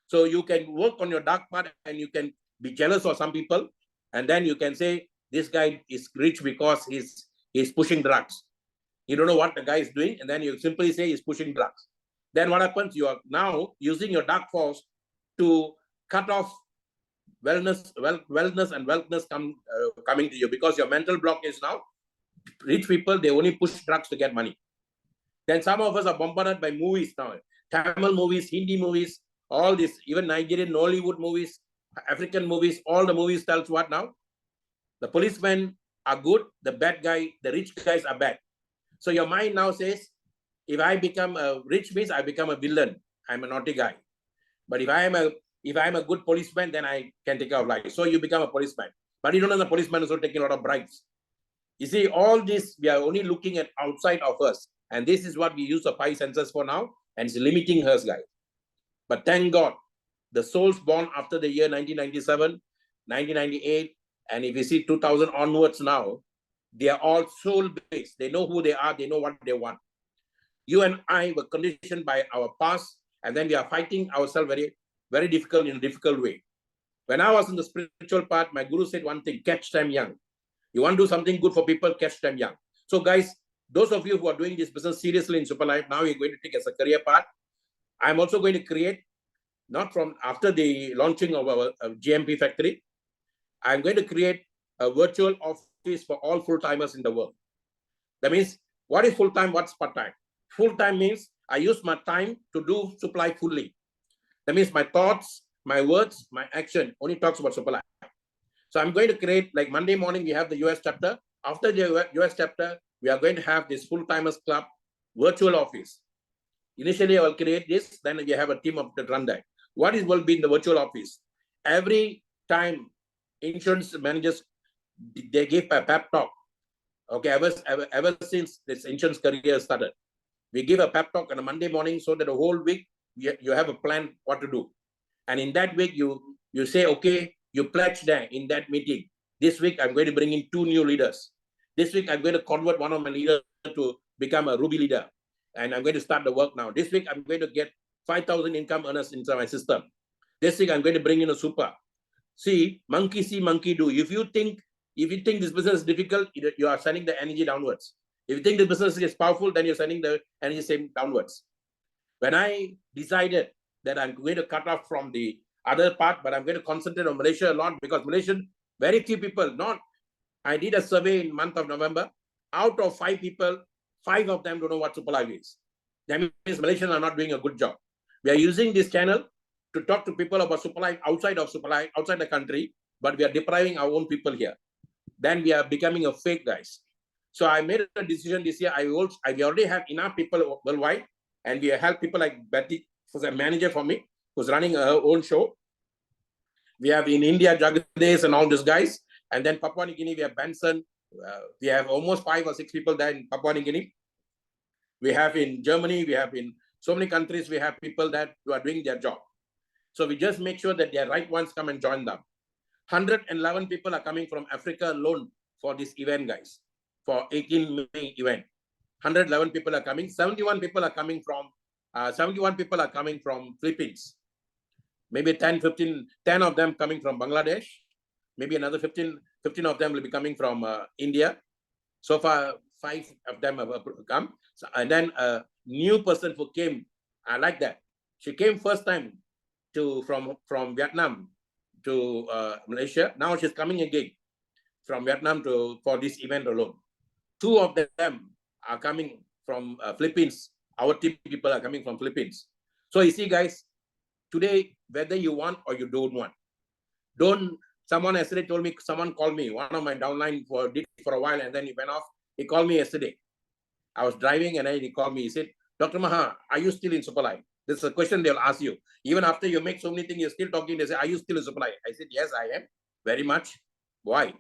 So you can work on your dark part and you can be jealous of some people. And then you can say, this guy is rich because he's pushing drugs. You don't know what the guy is doing. And then you simply say he's pushing drugs. Then what happens? You are now using your dark force to cut off wellness and wealthness coming to you, because your mental block is now rich people, they only push drugs to get money. Then some of us are bombarded by movies now. Tamil movies, Hindi movies, all this, even Nigerian, Nollywood movies, African movies, all the movies tells what now? The policemen are good, the bad guy, the rich guys are bad. So your mind now says, if I become a rich means I become a villain. I'm a naughty guy. But if I am a good policeman, then I can take care of life. So you become a policeman. But you don't know the policeman is also taking a lot of bribes. You see, all this, we are only looking at outside of us. And this is what we use the 5 senses for now. And it's limiting us, guys. But thank God, the souls born after the year 1997, 1998, and if you see 2000 onwards now, they are all soul-based. They know who they are. They know what they want. You and I were conditioned by our past, and then we are fighting ourselves very, very difficult in a difficult way. When I was in the spiritual part, my guru said one thing, catch them young. You want to do something good for people, catch them young. So guys, those of you who are doing this business seriously in Superlife, now you're going to take as a career path. I'm also going to create, not from after the launching of our GMP factory, I'm going to create a virtual office for all full-timers in the world. That means, what is full-time, what's part-time? Full-time means I use my time to do Superlife fully. That means my thoughts, my words, my action only talks about Superlife. So I'm going to create, like Monday morning, we have the US chapter. After the US chapter, we are going to have this full-timers club virtual office. Initially, I will create this, then we have a team of that run that. What will be in the virtual office? Every time insurance managers, they give a pep talk. Okay, ever since this insurance career started, we give a pep talk on a Monday morning so that the whole week you have a plan what to do. And in that week, you say, okay, you pledge there in that meeting. This week, I'm going to bring in 2 new leaders. This week, I'm going to convert one of my leaders to become a Ruby leader. And I'm going to start the work now. This week, I'm going to get 5,000 income earners into my system. This week, I'm going to bring in a super. See, monkey do. If you think this business is difficult, you are sending the energy downwards. If you think the business is powerful, then you're sending the energy same downwards. When I decided that I'm going to cut off from the other part, but I'm going to concentrate on Malaysia a lot, because Malaysian, very few people, I did a survey in month of November. Out of 5 people, 5 of them don't know what Superlife is. That means Malaysians are not doing a good job. We are using this channel to talk to people about Superlife outside of Superlife, outside the country, but we are depriving our own people here. Then we are becoming a fake, guys. So I made a decision this year. We already have enough people worldwide, and we help people like Betty, who's a manager for me, who's running her own show. We have in India, Jagadish and all these guys. And then Papua New Guinea, we have Benson. We have almost 5 or 6 people there in Papua New Guinea. We have in Germany, we have in so many countries, we have people that who are doing their job. So we just make sure that the right ones come and join them. 111 people are coming from Africa alone for this event, guys, for 18 May event. 111 people are coming. 71 people are coming from 71 people are coming from Philippines. Maybe 10 of them coming from Bangladesh. Maybe another 15 of them will be coming from India. So far, 5 of them have come. So, and then a new person who came, I like that. She came first time from Vietnam to Malaysia. Now she's coming again from Vietnam for this event alone. 2 of them are coming from Philippines. Our team people are coming from Philippines. So you see, guys, today, whether you want or you don't want, someone yesterday told me, someone called me, one of my downline did for a while, and then he went off. He called me yesterday. I was driving and then he called me. He said, Dr. Maha, are you still in Superlife? This is a question they'll ask you. Even after you make so many things, you're still talking. They say, are you still in Superlife? I said, yes, I am. Very much. Why?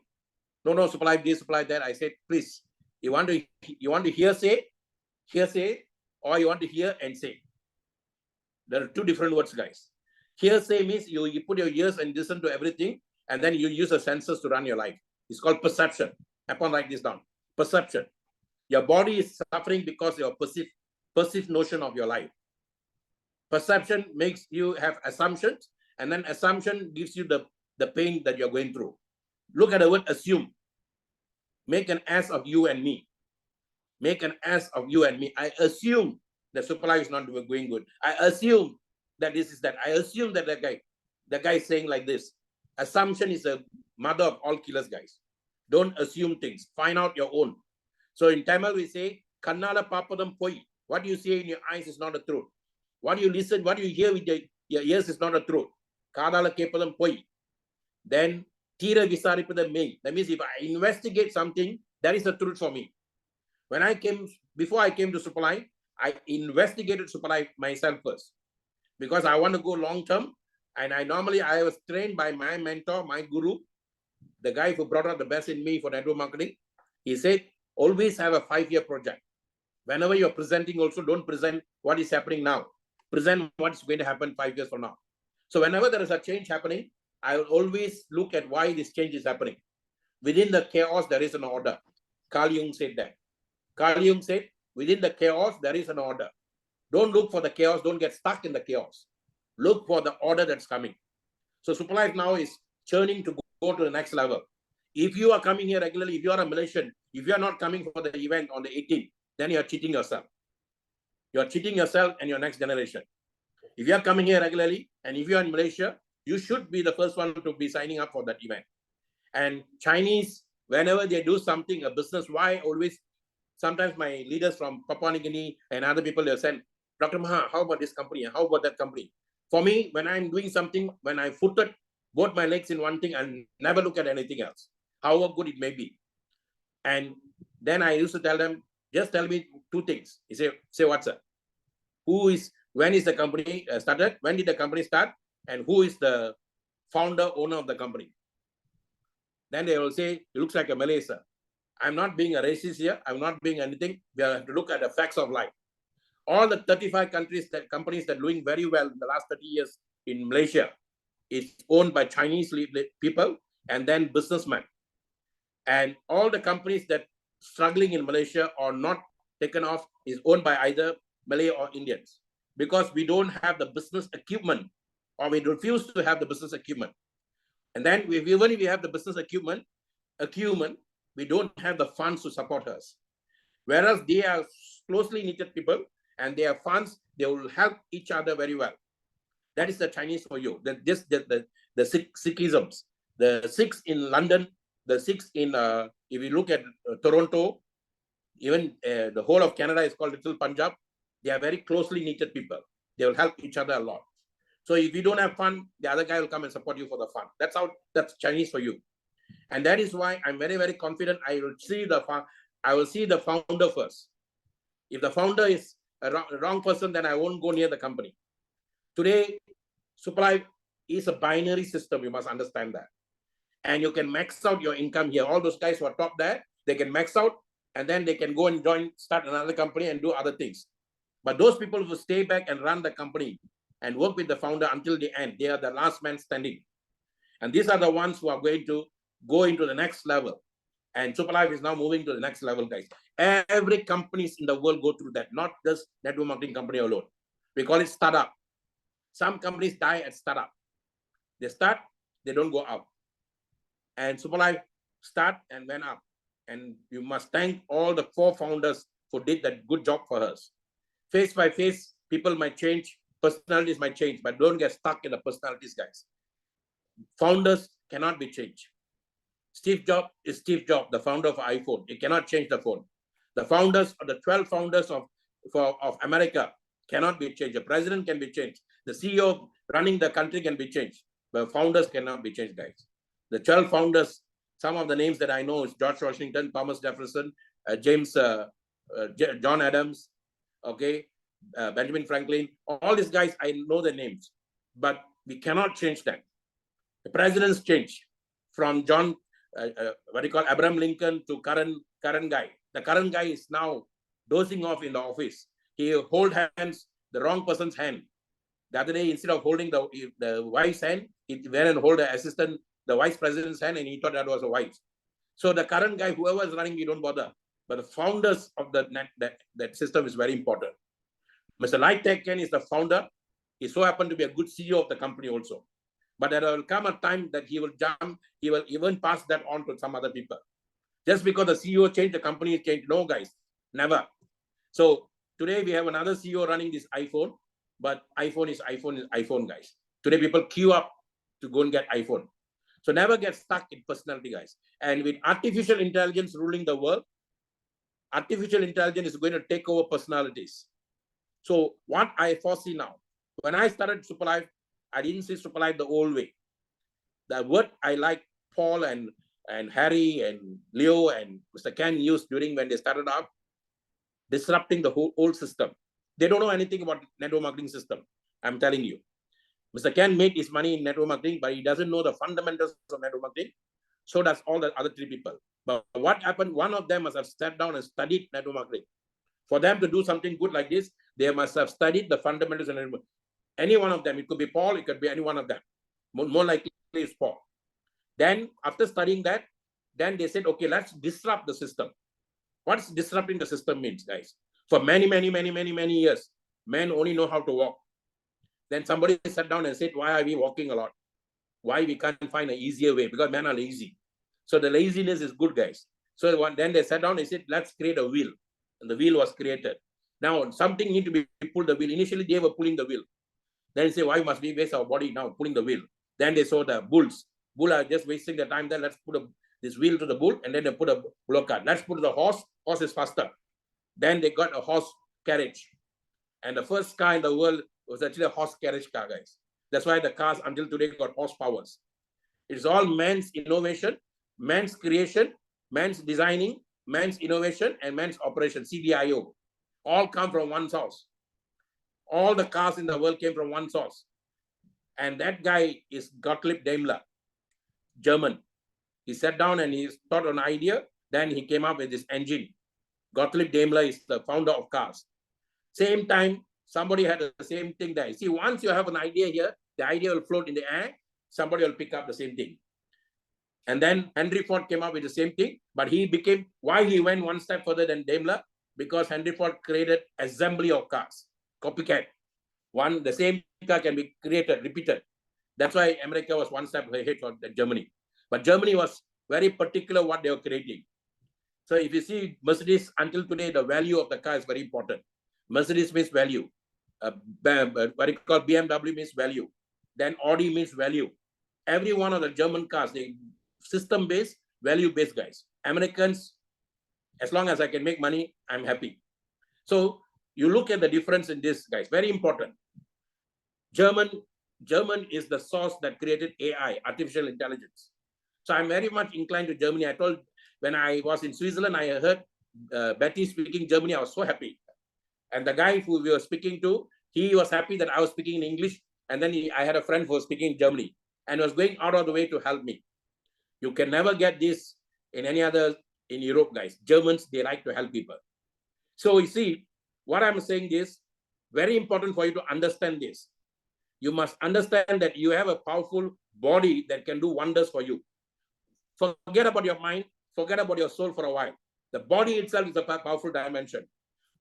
No, Superlife this, Superlife that. I said, please, you want to hear say, or you want to hear and say. There are 2 different words, guys. Hearsay means you put your ears and listen to everything, and then you use the senses to run your life. It's called perception. Upon write this down. Perception. Your body is suffering because of your perceived notion of your life. Perception makes you have assumptions, and then assumption gives you the pain that you're going through. Look at the word assume. Make an ass of you and me. Make an ass of you and me. I assume that Superlife is not going good. I assume that this is that. I assume that the guy is saying like this. Assumption is a mother of all killers, guys. Don't assume things. Find out your own. So in Tamil, we say, Kannala papadam poi. What you say in your eyes is not the truth. What you listen, what you hear with your ears is not the truth. Kadala kepadam poi. Then, tira visaripadam me. That means if I investigate something, that is the truth for me. Before I came to Superlife, I investigated Superlife myself first. Because I want to go long term. And I was trained by my mentor, my guru, the guy who brought out the best in me for network marketing. He said, always have a 5-year project. Whenever you're presenting also, don't present what is happening now. Present what's going to happen 5 years from now. So whenever there is a change happening, I will always look at why this change is happening. Within the chaos, there is an order. Carl Jung said that. Carl Jung said, within the chaos, there is an order. Don't look for the chaos. Don't get stuck in the chaos. Look for the order that's coming. So Superlife now is churning to go to the next level. If you are coming here regularly, if you are a Malaysian, if you are not coming for the event on the 18th, then you are cheating yourself. You are cheating yourself and your next generation. If you are coming here regularly, and if you are in Malaysia, you should be the first one to be signing up for that event. And Chinese, whenever they do something, a business, why always, sometimes my leaders from Papua New Guinea and other people, they'll send, Dr. Maha, how about this company? How about that company? For me, when I'm doing something, when I footed both my legs in one thing and never look at anything else, however good it may be. And then I used to tell them, just tell me 2 things. He say what's up? When is the company started? When did the company start? And who is the founder, owner of the company? Then they will say, it looks like a Malay, sir. I'm not being a racist here. I'm not being anything. We have to look at the facts of life. All the 35 companies that are doing very well in the last 30 years in Malaysia is owned by Chinese people and then businessmen. And all the companies that struggling in Malaysia or not taken off is owned by either Malay or Indians, because we don't have the business acumen, or we refuse to have the business acumen. And then even if we have the business acumen, we don't have the funds to support us. Whereas they are closely knitted people and they have funds, they will help each other very well. That is the Chinese for you. The Sikhisms, the Sikhs in London, the Sikhs in, if you look at Toronto, even the whole of Canada is called Little Punjab. They are very closely knitted people. They will help each other a lot. So if you don't have fun, the other guy will come and support you for the fun. That's Chinese for you. And that is why I'm very, very confident I will see the founder first. If the founder is a wrong person, then I won't go near the company. Today, Superlife, is a binary system. You must understand that. And you can max out your income here. All those guys who are top there, they can max out and then they can go and start another company and do other things. But those people who stay back and run the company and work with the founder until the end, they are the last man standing. And these are the ones who are going to go into the next level. And Superlife is now moving to the next level, guys. Every companies in the world go through that, not just network marketing company alone. We call it startup. Some companies die at startup. They start, they don't go up. And Superlife start and went up. And you must thank all the 4 founders who did that good job for us. Face by face, people might change, personalities might change, but don't get stuck in the personalities, guys. Founders cannot be changed. Steve Jobs is Steve Jobs, the founder of iPhone. You cannot change the phone. The founders, or the 12 founders of America cannot be changed. The president can be changed. The CEO running the country can be changed. But founders cannot be changed, guys. The 12 founders, some of the names that I know is George Washington, Thomas Jefferson, John Adams, okay, Benjamin Franklin. All these guys, I know the names, but we cannot change them. The presidents change from Abraham Lincoln to current guy. The current guy is now dozing off in the office. He hold hands, the wrong person's hand. The other day, instead of holding the wife's hand, he went and hold the vice president's hand, and he thought that was a wife. So the current guy, whoever is running, we don't bother. But the founders of that system is very important. Mr. Lai Tek-ken is the founder. He so happened to be a good CEO of the company also. But there will come a time that he will jump, he will even pass that on to some other people. Just because the CEO changed, the company changed. No, guys, never. So today we have another CEO running this iPhone, but iPhone is iPhone, guys. Today people queue up to go and get iPhone. So never get stuck in personality, guys. And with artificial intelligence ruling the world, artificial intelligence is going to take over personalities. So what I foresee now, when I started Superlife, I didn't see Superlife the old way. The word I like Paul and Harry and Leo and Mr. Ken used during when they started out, disrupting the whole old system. They don't know anything about network marketing system. I'm telling you. Mr. Ken made his money in network marketing, but he doesn't know the fundamentals of network marketing. So does all the other 3 people. But what happened, one of them must have sat down and studied network marketing. For them to do something good like this, they must have studied the fundamentals of network marketing. Any one of them, it could be Paul, it could be any one of them. More likely it's Paul. Then after studying that, then they said, okay, let's disrupt the system. What's disrupting the system means, guys? For many years, men only know how to walk. Then somebody sat down and said, why are we walking a lot? Why we can't find an easier way? Because men are lazy. So the laziness is good, guys. So then they sat down and said, let's create a wheel. And the wheel was created. Now something need to be pulled the wheel. Initially they were pulling the wheel. Then they say, why must we waste our body now pulling the wheel? Then they saw the bulls. Bull are just wasting the time. Then let's put this wheel to the bull, and then they put a bullock cart. Let's put the horse. Horse is faster. Then they got a horse carriage. And the first car in the world was actually a horse carriage car, guys. That's why the cars until today got horse powers. It's all man's innovation, man's creation, man's designing, man's innovation, and man's operation, CDIO. All come from one source. All the cars in the world came from one source. And that guy is Gottlieb Daimler, German. He sat down and he thought an idea. Then he came up with this engine. Gottlieb Daimler is the founder of cars. Same time, somebody had the same thing there. See, once you have an idea here, the idea will float in the air. Somebody will pick up the same thing. And then Henry Ford came up with the same thing, but why he went one step further than Daimler? Because Henry Ford created assembly of cars, copycat. The same car can be created, repeated. That's why America was one step ahead for Germany. But Germany was very particular what they were creating. So if you see Mercedes, until today, the value of the car is very important. Mercedes means value. What you call BMW means value. Then Audi means value. Every one of the German cars, they system-based, value-based, guys. Americans, as long as I can make money, I'm happy. So you look at the difference in this, guys. Very important. German is the source that created AI, artificial intelligence. So I'm very much inclined to Germany. I told when I was in Switzerland, I heard Betty speaking Germany. I was so happy. And the guy who we were speaking to, he was happy that I was speaking in English. And then I had a friend who was speaking in Germany and was going out of the way to help me. You can never get this in any other in Europe, guys. Germans, they like to help people. So you see, what I'm saying is very important for you to understand this. You must understand that you have a powerful body that can do wonders for you. Forget about your mind, forget about your soul for a while. The body itself is a powerful dimension.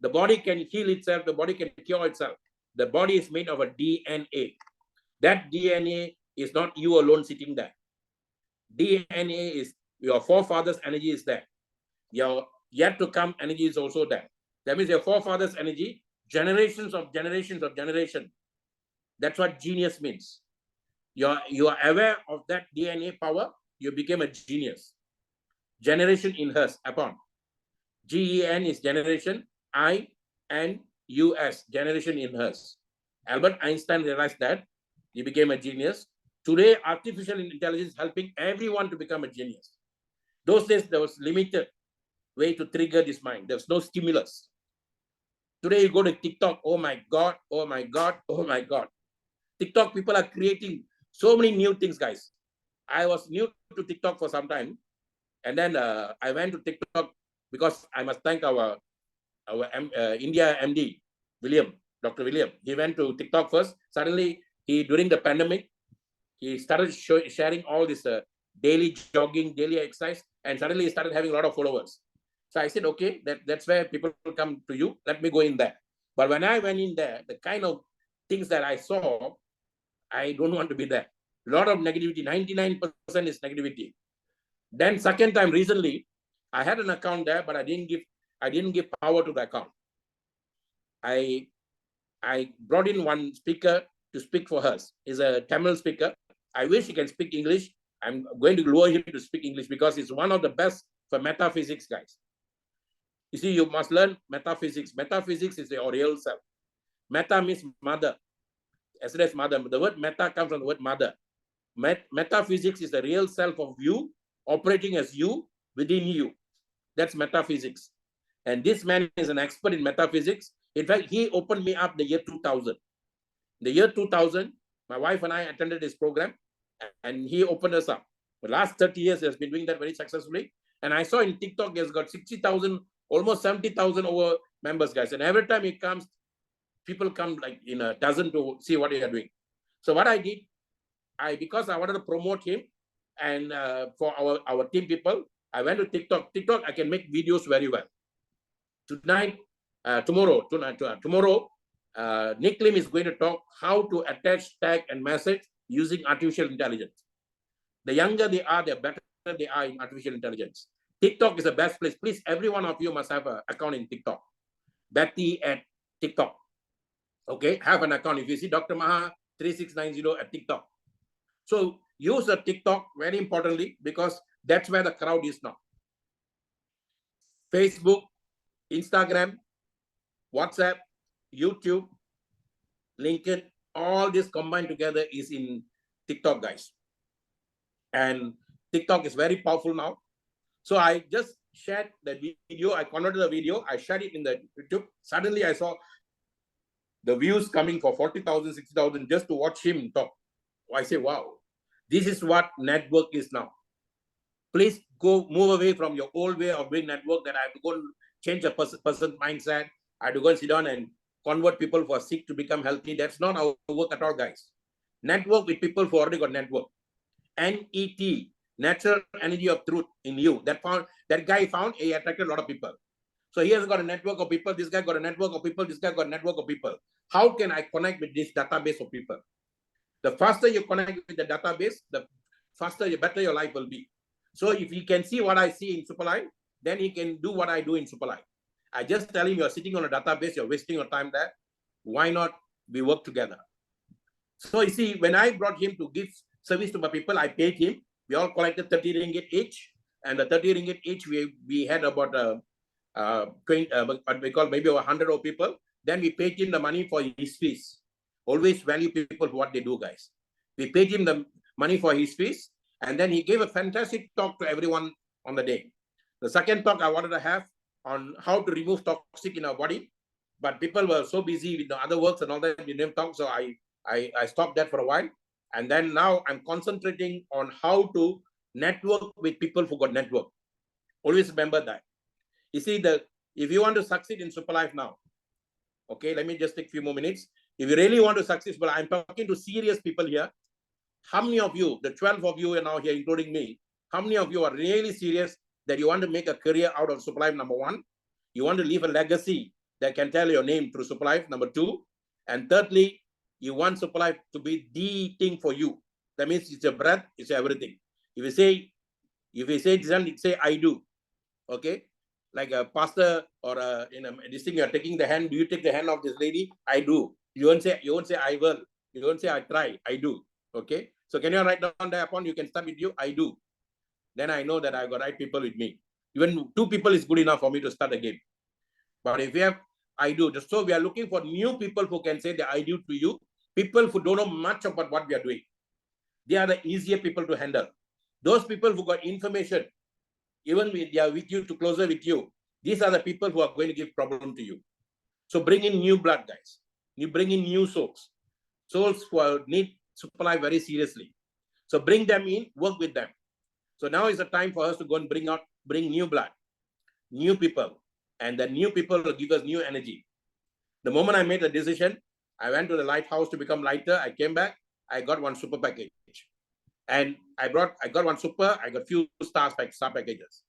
The body can heal itself, the body can cure itself. The body is made of a DNA. That DNA is not you alone sitting there. DNA is your forefathers' energy is there. Your yet to come energy is also there. That means your forefathers' energy, generations of generations of generation. That's what genius means. You are aware of that DNA power, you became a genius. Generation in hers upon. GEN is generation, INUS, generation in hers. Albert Einstein realized that he became a genius. Today, artificial intelligence is helping everyone to become a genius. Those days, there was limited way to trigger this mind. There was no stimulus. Today, you go to TikTok, oh my God, oh my God, oh my God. TikTok people are creating so many new things, guys. I was new to TikTok for some time. And then I went to TikTok because I must thank our India MD, William, Dr. William. He went to TikTok first. Suddenly, during the pandemic, he started sharing all this daily jogging, daily exercise, and suddenly he started having a lot of followers. So I said, okay, that's where people come to you. Let me go in there. But when I went in there, the kind of things that I saw, I don't want to be there. A lot of negativity, 99% is negativity. Then second time recently, I had an account there, but I didn't give power to the account. I brought in one speaker to speak for us. He's a Tamil speaker. I wish he can speak English. I'm going to lure him to speak English because he's one of the best for metaphysics, guys. You see, you must learn metaphysics. Metaphysics is your real self. Meta means mother. As well as mother. The word meta comes from the word mother. Metaphysics is the real self of you operating as you within you. That's metaphysics. And this man is an expert in metaphysics. In fact, he opened me up the year 2000. The year 2000, my wife and I attended his program and he opened us up. The last 30 years, he has been doing that very successfully. And I saw in TikTok, he has got 60,000, almost 70,000 over members, guys. And every time he comes, people come like in a dozen to see what he is doing. So what I did, because I wanted to promote him and for our team people, I went to TikTok. TikTok, I can make videos very well. Tomorrow, Nick Lim is going to talk how to attach, tag, and message using artificial intelligence. The younger they are, the better they are in artificial intelligence. TikTok is the best place. Please, every one of you must have an account in TikTok. Betty at TikTok. Okay, have an account. If you see Dr. Maha 3690 at TikTok. So use the TikTok very importantly because that's where the crowd is now. Facebook, Instagram, WhatsApp, YouTube, LinkedIn, all this combined together is in TikTok, guys. And TikTok is very powerful now. So I just shared the video. I converted the video. I shared it in the YouTube. Suddenly I saw the views coming for 40,000, 60,000 just to watch him talk. I say, wow, this is what network is now. Please go move away from your old way of doing network that I have to go and change a person's mindset. I have to go and sit down and convert people who are sick to become healthy. That's not our work at all, guys. Network with people who already got network. NET, natural energy of truth in you. That guy found he attracted a lot of people. So he has got a network of people. This guy got a network of people. This guy got a network of people. How can I connect with this database of people? The faster you connect with the database, the faster, better your life will be. So if he can see what I see in Superlife, then he can do what I do in Superlife. I just tell him you're sitting on a database, you're wasting your time there. Why not we work together? So you see, when I brought him to give service to my people, I paid him. We all collected 30 ringgit each. And the 30 ringgit each, we had about 20, what we call maybe 100 of people. Then we paid him the money for his fees. Always value people for what they do, guys. We paid him the money for his fees. And then he gave a fantastic talk to everyone on the day. The second talk I wanted to have on how to remove toxic in our body. But people were so busy with the other works and all that, we didn't talk. So I I stopped that for a while. And then now I'm concentrating on how to network with people who got network. Always remember that. You see, if you want to succeed in Superlife now, okay, let me just take a few more minutes. If you really want to succeed, but I'm talking to serious people here. How many of you, the 12 of you are now here, including me, how many of you are really serious that you want to make a career out of Superlife, number one? You want to leave a legacy that can tell your name through Superlife, number two. And thirdly, you want Superlife to be the thing for you. That means it's your breath, it's everything. If you say say I do, okay? Like a pastor or this thing, you're taking the hand. Do you take the hand of this lady? I do. You won't say I will. You won't say I try. I do. Okay. So can you write down there upon? You can start with you. I do. Then I know that I got right people with me. Even 2 people is good enough for me to start a game. But if we have I do, so we are looking for new people who can say the I do to you. People who don't know much about what we are doing. They are the easier people to handle. Those people who got information, even if they are with you to closer with you, these are the people who are going to give problem to you. So bring in new blood, guys. You bring in new souls who need Superlife very seriously. So bring them in, work with them. So now is the time for us to go and bring new blood, new people, and the new people will give us new energy. The moment I made the decision, I went to the lighthouse to become lighter. I came back, I got one super package. And I got one super, I got few star packages.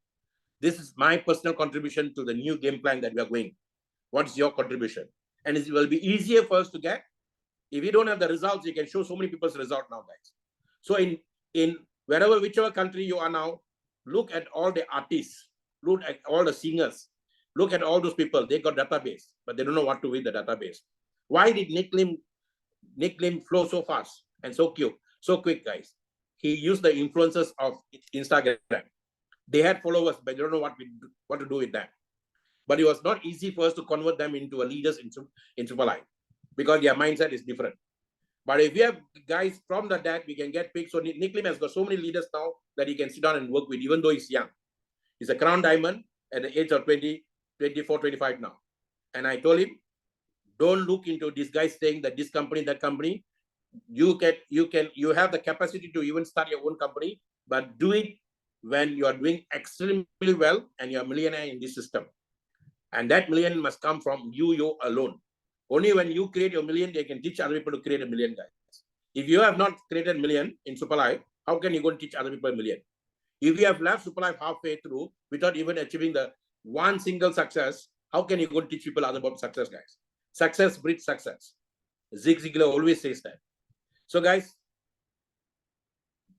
This is my personal contribution to the new game plan that we are going. What's your contribution? And it will be easier for us to get. If you don't have the results, you can show so many people's result now, guys. So in whichever country you are now, look at all the artists, look at all the singers, look at all those people. They got database, but they don't know what to do with the database. Why did Nick Lim flow so fast and so quick, guys? He used the influencers of Instagram. They had followers, but they don't know what to do with that. But it was not easy for us to convert them into a leaders in Superlife because their mindset is different. But if we have guys from that, we can get picked. So Nick Lim has got so many leaders now that he can sit down and work with, even though he's young. He's a crown diamond at the age of 20, 24, 25 now. And I told him, don't look into this guy saying that this company, that company. You have the capacity to even start your own company, but do it when you are doing extremely well and you're a millionaire in this system. And that million must come from you alone. Only when you create your million, they can teach other people to create a million, guys. If you have not created a million in Superlife, how can you go and teach other people a million? If you have left Superlife halfway through without even achieving the one single success, how can you go and teach people other about success, guys? Success breeds success. Zig Ziglar always says that. So guys,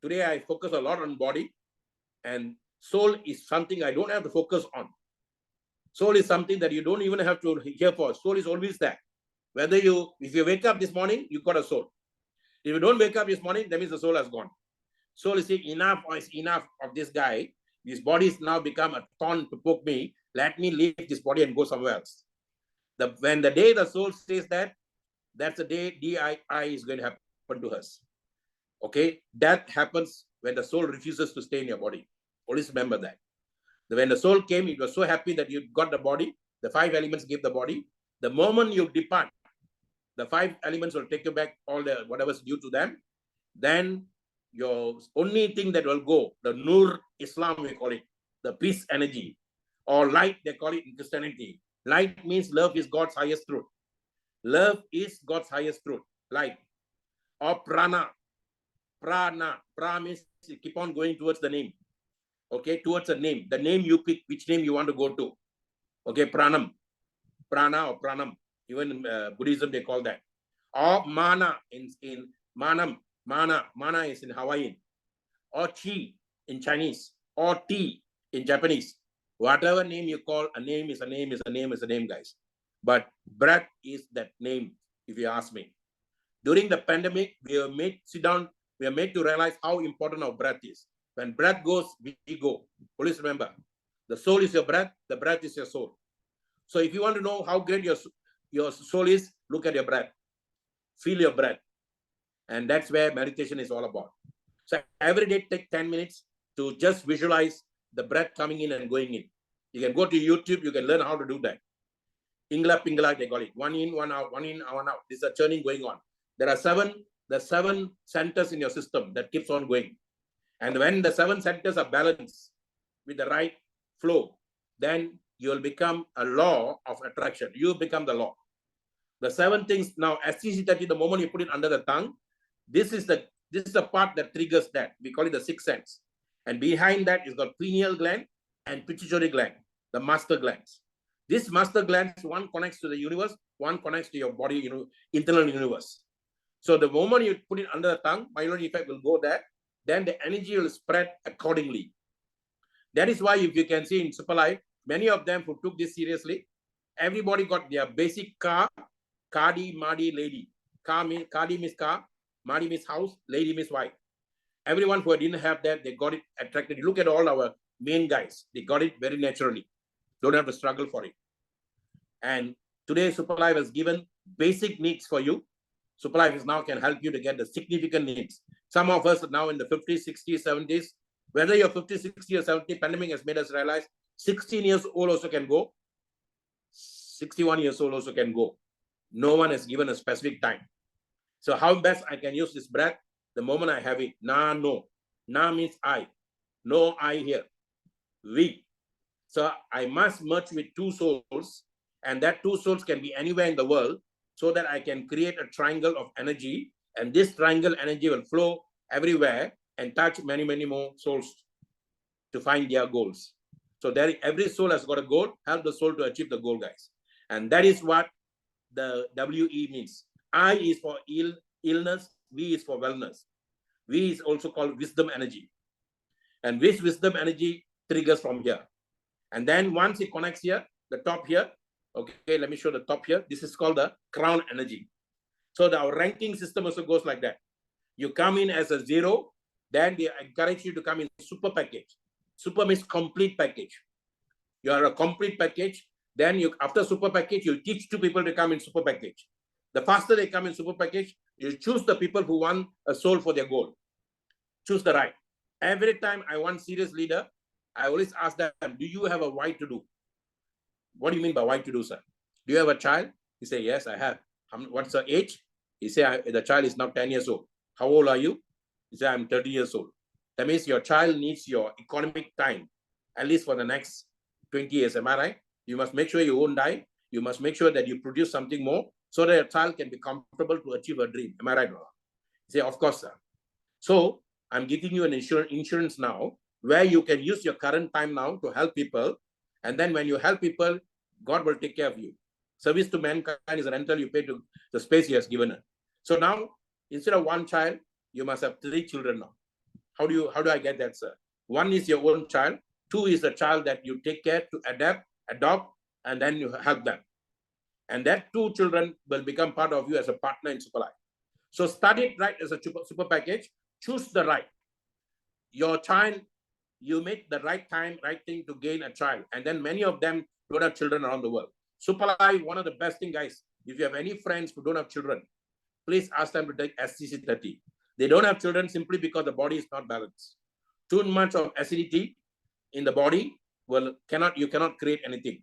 today I focus a lot on body, and soul is something I don't have to focus on. Soul is something that you don't even have to hear for. Soul is always there. If you wake up this morning, you got a soul. If you don't wake up this morning, that means the soul has gone. Soul is saying, enough of this guy. This body has now become a thorn to poke me. Let me leave this body and go somewhere else. When the day the soul says that, that's the day DII is going to happen to us. Okay, that happens when the soul refuses to stay in your body. Always remember that. When the soul came, it was so happy that you got the body. The 5 elements gave the body. The moment you depart, the 5 elements will take you back all the whatever's due to them. Then your only thing that will go, the Nur Islam, we call it, the peace energy, or light, they call it in Christianity. Light means love is God's highest truth. Love is God's highest truth. Light. Or prana. Pra means you keep on going towards the name. Okay, towards a name. The name you pick, which name you want to go to. Okay, pranam. Prana or pranam. Even in Buddhism, they call that. Or mana in manam. Mana is in Hawaiian. Or chi in Chinese. Or tea in Japanese. Whatever name you call, a name is a name is a name is a name, guys. But breath is that name, if you ask me. During the pandemic, we are made to realize how important our breath is. When breath goes, we go. Please remember, the soul is your breath, the breath is your soul. So if you want to know how great your soul is, look at your breath. Feel your breath. And that's where meditation is all about. So every day, take 10 minutes to just visualize the breath coming in and going in. You can go to YouTube, you can learn how to do that. Ingla Pingla, they call it. One in, one out, one in, one out. This is a churning going on. there are the seven centers in your system that keeps on going. And when the seven centers are balanced with the right flow, then you will become a law of attraction. You become the law. The seven things now, STC30, the moment you put it under the tongue, this is the part that triggers that. We call it the sixth sense. And behind that is the pineal gland and pituitary gland, the master glands. This master glands, one connects to the universe, one connects to your body, internal universe. So the moment you put it under the tongue, myelin effect will go there, then the energy will spread accordingly. That is why, if you can see in Superlife, many of them who took this seriously, everybody got their basic car, Kadi, Madi, lady. Kadi means car, Madi means house, lady means wife. Everyone who didn't have that, they got it attracted. Look at all our main guys. They got it very naturally. Don't have to struggle for it. And today, Superlife has given basic needs for you. Superlife is now can help you to get the significant needs. Some of us are now in the 50s, 60s, 70s. Whether you're 50, 60 or 70, pandemic has made us realize 16 years old also can go. 61 years old also can go. No one has given a specific time. So how best I can use this breath? The moment I have it, na, no. Na means I. No, I here. We. So I must merge with two souls, and that two souls can be anywhere in the world, so that I can create a triangle of energy, and this triangle energy will flow everywhere and touch many, many more souls to find their goals. So every soul has got a goal. Help the soul to achieve the goal, guys. And that is what the WE means. I is for illness, V is for wellness. V is also called wisdom energy. And this wisdom energy triggers from here. And then once it connects here, the top here, okay, let me show the top here. This is called the crown energy. So our ranking system also goes like that. You come in as a 0, then they encourage you to come in super package. Super means complete package. You are a complete package. Then after super package, you teach 2 people to come in super package. The faster they come in super package, you choose the people who want a soul for their goal. Choose the right. Every time I want serious leader, I always ask them, do you have a why to do? What do you mean by why to do, sir? Do you have a child? He say, yes, I have. What's the age? He say, the child is now 10 years old. How old are you? He say, I'm 30 years old. That means your child needs your economic time, at least for the next 20 years. Am I right? You must make sure you won't die. You must make sure that you produce something more so that your child can be comfortable to achieve a dream. Am I right? He say, of course, sir. So I'm giving you an insurance now where you can use your current time now to help people. And then when you help people, God will take care of you. Service to mankind is a rental you pay to the space he has given her. So now, instead of 1 child, you must have 3 children now. How do I get that, sir? 1 is your own child. 2 is the child that you take care to adopt, and then you help them. And that 2 children will become part of you as a partner in Superlife. So start it right as a super package. Choose the right. Your child, you make the right time, right thing to gain a child. And then many of them don't have children around the world. Superlife, one of the best thing, guys, if you have any friends who don't have children, please ask them to take STC30. They don't have children simply because the body is not balanced. Too much of acidity in the body, you cannot create anything.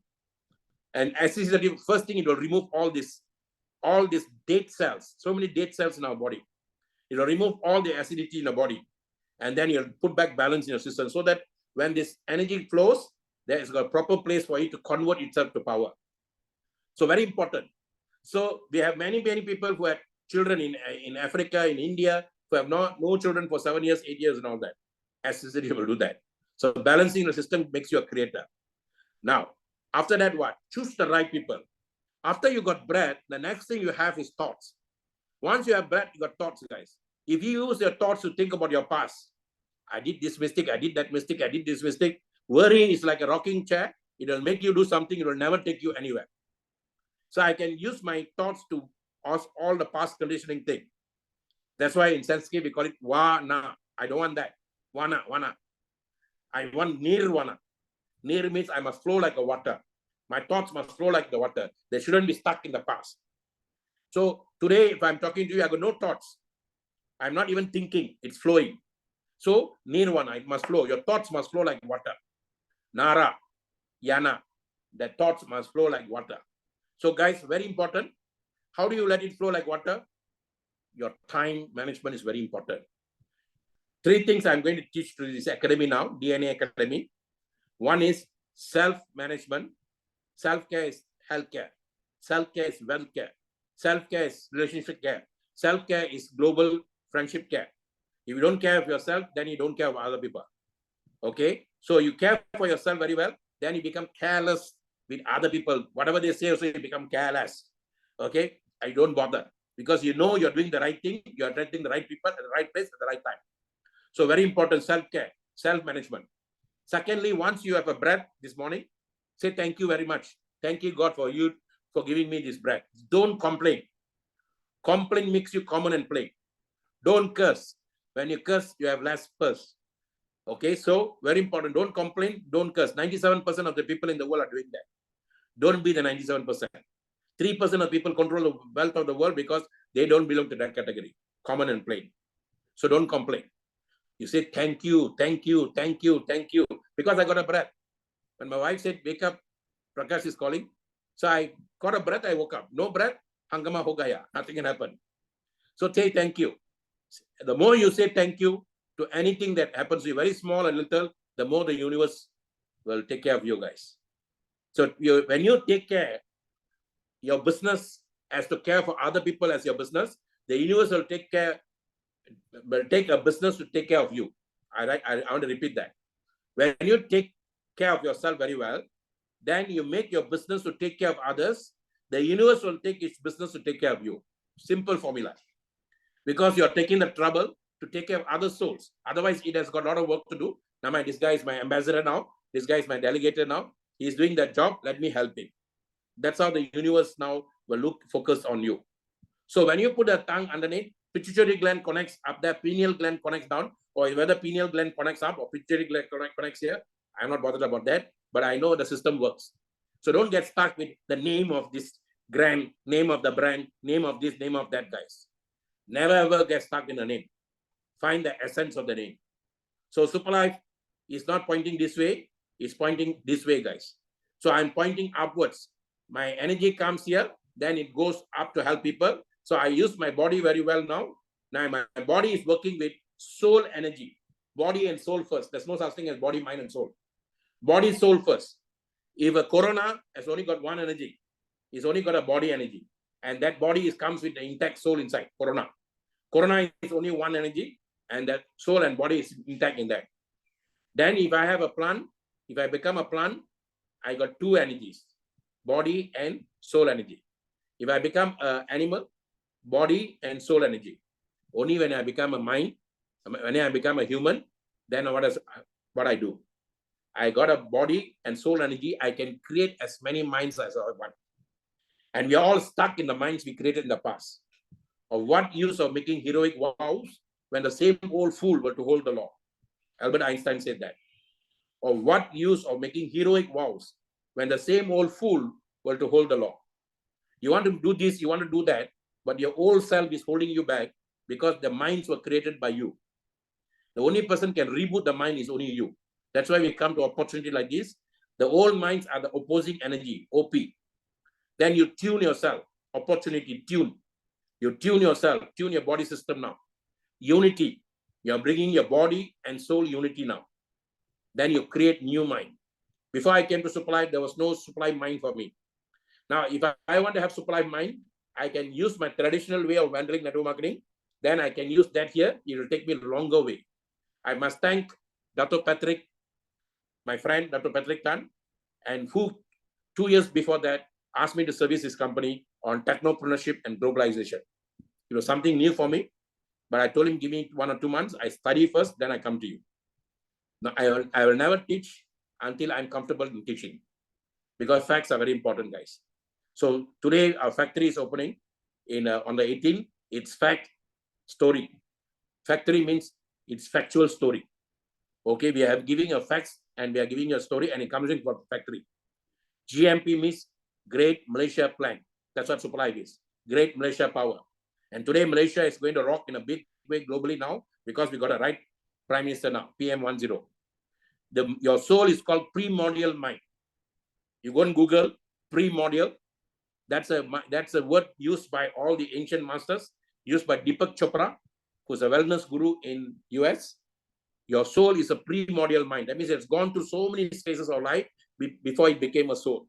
And STC30, first thing, it will remove all these dead cells, so many dead cells in our body. It will remove all the acidity in the body. And then you'll put back balance in your system so that when this energy flows, there is a proper place for it to convert itself to power. So very important. So we have many people who have children in Africa, in India, who have no children for 7 years, 8 years and all that. STC30 will do that. So balancing the system makes you a creator. Now, after that, what? Choose the right people. After you got breath, the next thing you have is thoughts. Once you have breath, you got thoughts, guys. If you use your thoughts to think about your past, I did this mistake, I did that mistake, I did this mistake. Worry is like a rocking chair. It will make you do something. It will never take you anywhere. So I can use my thoughts to ask all the past conditioning thing. That's why in Sanskrit we call it Vana. I don't want that. Vana. I want Nirvana. Nir means I must flow like a water. My thoughts must flow like the water. They shouldn't be stuck in the past. So today, if I'm talking to you, I got no thoughts. I'm not even thinking. It's flowing. So Nirvana, it must flow. Your thoughts must flow like water. Nara, Yana, the thoughts must flow like water. So guys, very important. How do you let it flow like water? your time management is very important. 3 things I'm going to teach to this academy now, DNA Academy. One is self-management. Self-care is healthcare. Self-care is wealth care. Self-care is relationship care. Self-care is global friendship care. If you don't care for yourself, then you don't care for other people. Okay? So you care for yourself very well, then you become careless with other people. Whatever they say, also you become careless. Okay? I don't bother. Because you know you're doing the right thing, you're attracting the right people at the right place at the right time. So very important, self-care, self-management. Secondly, once you have a breath this morning, say thank you very much. Thank you, God, for giving me this breath. Don't complain. Complain makes you common and plain. Don't curse. When you curse, you have less purse. Okay, so very important. Don't complain, don't curse. 97% of the people in the world are doing that. Don't be the 97%. 3% of people control the wealth of the world because they don't belong to that category, common and plain. So don't complain. You say, thank you, thank you, thank you, thank you, because I got a breath. When my wife said, wake up, Prakash is calling. So I got a breath, I woke up. No breath, hangama ho gaya. Nothing can happen. So say thank you. The more you say thank you to anything that happens to you, very small and little, the more the universe will take care of you guys. So when you take care, your business has to care for other people as your business. The universe will take a business to take care of you. I want to repeat that. When you take care of yourself very well, then you make your business to take care of others. The universe will take its business to take care of you. Simple formula. Because you're taking the trouble to take care of other souls. Otherwise, it has got a lot of work to do. Now, this guy is my ambassador now. This guy is my delegator now. He's doing that job. Let me help him. That's how the universe now will focus on you. So when you put a tongue underneath, pituitary gland connects up there, pineal gland connects down, or whether pineal gland connects up or pituitary gland connects here. I'm not bothered about that, but I know the system works. So don't get stuck with the name of this gland, name of the brand, name of this, name of that, guys. Never ever get stuck in a name. Find the essence of the name. So Superlife is not pointing this way, it's pointing this way, guys. So I'm pointing upwards. My energy comes here, then it goes up to help people. So I use my body very well now. Now my body is working with soul energy. Body and soul first. There's no such thing as body, mind, and soul. Body, soul first. If a corona has only got one energy, it's only got a body energy. And that body comes with the intact soul inside, corona. Corona is only one energy, and that soul and body is intact in that. Then if I have a plant, if I become a plant, I got two energies, body and soul energy. If I become an animal, body and soul energy. Only when I become a mind, when I become a human, then what I do? I got a body and soul energy. I can create as many minds as I want. And we are all stuck in the minds we created in the past. Of what use of making heroic vows when the same old fool were to hold the law? Albert Einstein said that. Of what use of making heroic vows when the same old fool were to hold the law? You want to do this, you want to do that, but your old self is holding you back because the minds were created by you. The only person can reboot the mind is only you. That's why we come to opportunity like this. The old minds are the opposing energy, OP. Then you tune yourself, opportunity, tune. You tune yourself, tune your body system now. Unity, you're bringing your body and soul unity now. Then you create new mind. Before I came to Superlife, there was no Superlife mind for me. Now, if I want to have Superlife mind, I can use my traditional way of handling network marketing. Then I can use that here. It will take me a longer way. I must thank Dr. Patrick, my friend, Dr. Patrick Tan, and who 2 years before that asked me to service his company on technopreneurship and globalization. It was something new for me, but I told him, give me 1 or 2 months. I study first, then I come to you. Now, I will never teach until I'm comfortable in teaching, because facts are very important, guys. So today our factory is opening on the 18th. It's fact story. Factory means it's factual story. Okay, we are giving a facts and we are giving you a story, and it comes in for factory. GMP means Great Malaysia Plan. That's what Superlife is. Great Malaysia Power. And today Malaysia is going to rock in a big way globally now, because we got a right Prime Minister now, PM10. Your soul is called primordial mind. You go and Google primordial. That's a word used by all the ancient masters. used by Deepak Chopra, who's a wellness guru in US. Your soul is a primordial mind. That means it's gone through so many stages of life before it became a soul.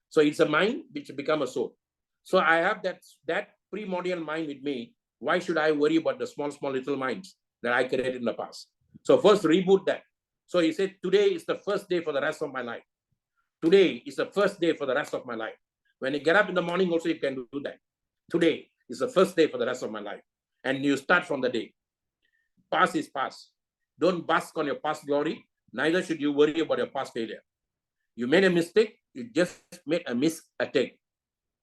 So it's a mind which become a soul. So I have that primordial mind with me. Why should I worry about the small little minds that I created in the past? So first reboot that. So he said, today is the first day for the rest of my life. Today is the first day for the rest of my life. When you get up in the morning also, you can do that. Today is the first day for the rest of my life. And you start from the day. Past is past. Don't bask on your past glory. Neither should you worry about your past failure. You made a mistake. You just made a mistake.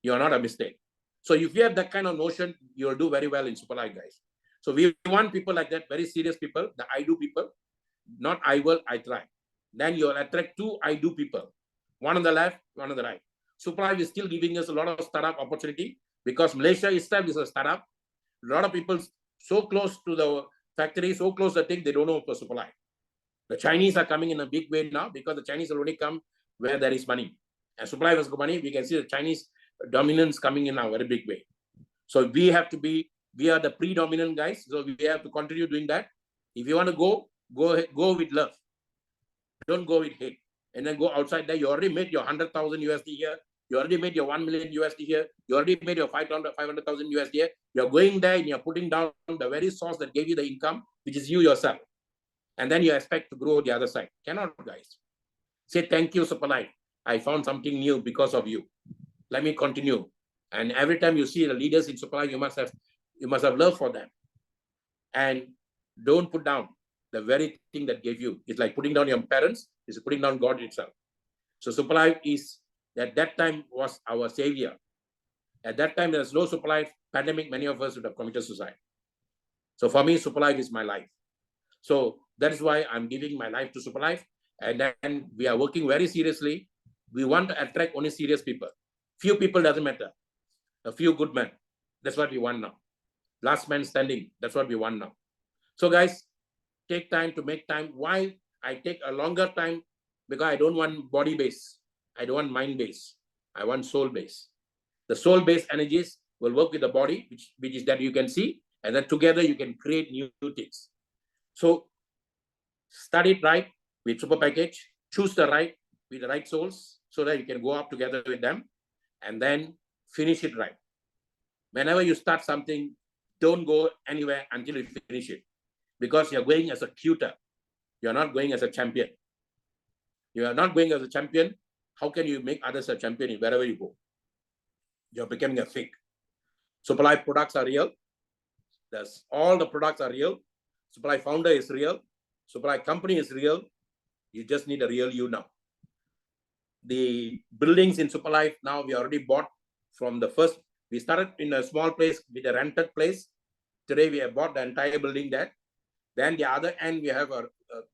You are not a mistake. So if you have that kind of notion, you'll do very well in Superlife, guys. So we want people like that, very serious people, the I do people, not I will, I try. Then you'll attract two I do people, one on the left, one on the right. Superlife is still giving us a lot of startup opportunity because Malaysia itself is a startup. A lot of people so close to the factory, so close to the thing, they don't know for Superlife. The Chinese are coming in a big way now because the Chinese will only come where there is money. And Superlife has got money. We can see the Chinese dominance coming in now very big way. So we have to be, we are the predominant guys. So we have to continue doing that. If you want to go with love. Don't go with hate. And then go outside there. You already made your 100,000 USD here. You already made your 1 million USD here. You already made your 500,000 USD here. You're going there and you're putting down the very source that gave you the income, which is you yourself. And then you expect to grow the other side. Cannot, guys. Say thank you, Superlife. I found something new because of you. Let me continue. And every time you see the leaders in Superlife, you must have love for them. And don't put down the very thing that gave you. It's like putting down your parents, it's putting down God itself. So Superlife is, at that time, was our savior. At that time, there's no Superlife pandemic, many of us would have committed suicide. So for me, Superlife is my life. So that is why I'm giving my life to Superlife. And then we are working very seriously. We want to attract only serious people. Few people doesn't matter. A few good men. That's what we want now. Last man standing. That's what we want now. So guys, take time to make time. Why I take a longer time? Because I don't want body base. I don't want mind base. I want soul base. The soul based energies will work with the body, which is that you can see, and then together you can create new things. So start it right with super package. Choose the right with the right souls so that you can go up together with them, and then finish it right. Whenever you start something, don't go anywhere until you finish it, because you're going as a tutor. You're not going as a champion. You are not going as a champion. How can you make others a champion wherever you go? You're becoming a fake. Superlife products are real. All the products are real. Superlife founder is real. Superlife company is real. You just need a real you now. The buildings in Superlife now we already bought from the first. We started in a small place with a rented place. Today we have bought the entire building there. Then the other end we have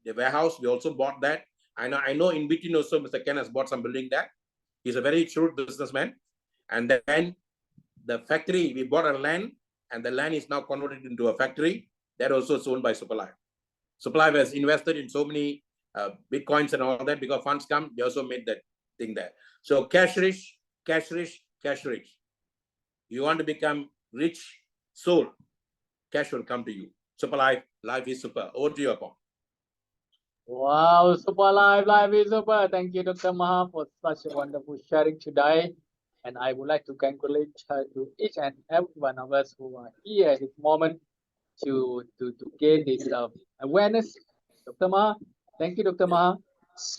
the warehouse. We also bought that. I know in between also Mr. Ken has bought some building there. He's a very shrewd businessman. And then the factory, we bought a land, and the land is now converted into a factory that also is owned by Superlife. Superlife has invested in so many Bitcoins and all that, because funds come, they also made that thing there. So cash rich, cash rich, cash rich. You want to become rich soul, cash will come to you. Superlife, life is super. Over to you, Apong. Wow, Superlife, life is super. Thank you, Dr. Maha, for such a wonderful sharing today. And I would like to congratulate to each and every one of us who are here at this moment to gain this awareness. Dr. Maha, thank you, Dr. Maha.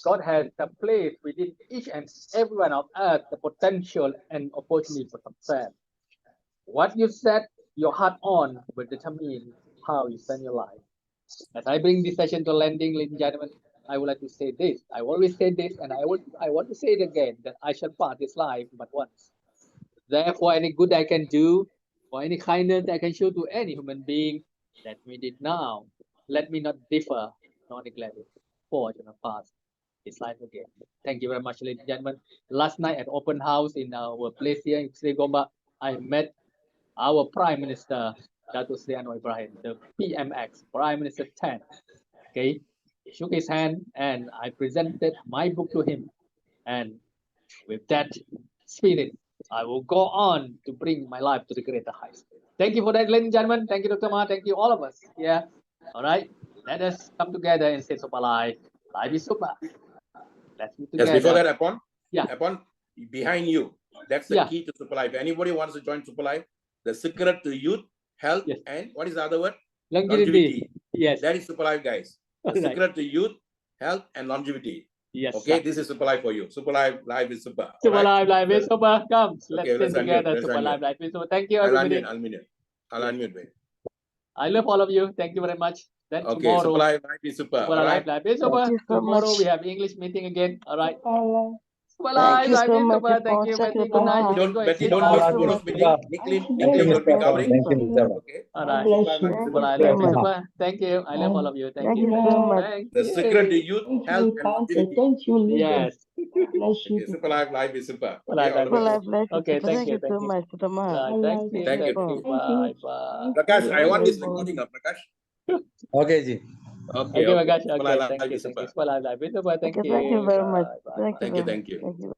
God has placed within each and every one of us the potential and opportunity for success. What you set your heart on will determine how you spend your life. As I bring this session to landing, ladies and gentlemen, I would like to say this. I always say this, and I want to say it again, that I shall pass this life but once. Therefore, any good I can do, or any kindness I can show to any human being, let me do it now. Let me not differ, nor neglect it. For I pass this life again. Thank you very much, ladies and gentlemen. Last night at open house in our place here in Sri Gomba, I met our Prime Minister, Dato Sri Anwar Ibrahim, the PMX, Prime Minister 10. Okay, he shook his hand and I presented my book to him. And with that spirit, I will go on to bring my life to the greater heights. Thank you for that, ladies and gentlemen. Thank you, Dr. Ma. Thank you, all of us. Yeah. All right. Let us come together and say Superlife. Life is super. Let's be together. Yes, before that, Upon, Yeah. Upon, behind you, that's the Yeah. key to Superlife. Anybody wants to join Superlife, the secret to youth, health, Yes. and what is the other word? Longevity. Yes. That is Superlife, guys. The All right. secret to youth, health, and longevity. Yes. Okay, sir. this is Superlife for you. Superlife, life is super. Superlife, life is super. Come, let's Okay, stay let's unmute, together. let's Superlife, unmute. life is super. Thank you, I'll everybody. unmute. I'll Yes. unmute, wait. I love all of you. Thank you very much. Then Okay, tomorrow, Superlife, life is super. All Superlife, right. life is super. Thank you so Tomorrow we much. have English meeting again. All right. Thank Superlife, you life so is much, super. Thank Epon. you, Thank you, Betty. Good night. Dr. Let's go and Betty, sleep. don't Thank miss you so tomorrow's much. meeting. Nicklim will be covering. All right. Okay. Superlife, so life is much. super. Thank you. I love all of you. Thank Thank you. you so much. Thank The secret to you. youth, health, and longevity. Yes. Okay, Superlife, life is super. Okay, Superlife, all life the is best. Super life, life is Okay, super. thank Thank you. you so Thank you. much, Dr. Ma. Right. Thank you. Thank you. Thank you. Bye. Bye. Prakash, I want this Bye. recording of Prakash. Okay, Ji. Okay, Okay, my okay. gosh. Okay, Superlife, thank life you. is Thank you. super. Superlife, life is super. Thank Okay, thank you you. very much. Bye. Bye. Thank you. Thank you, thank you. Thank you.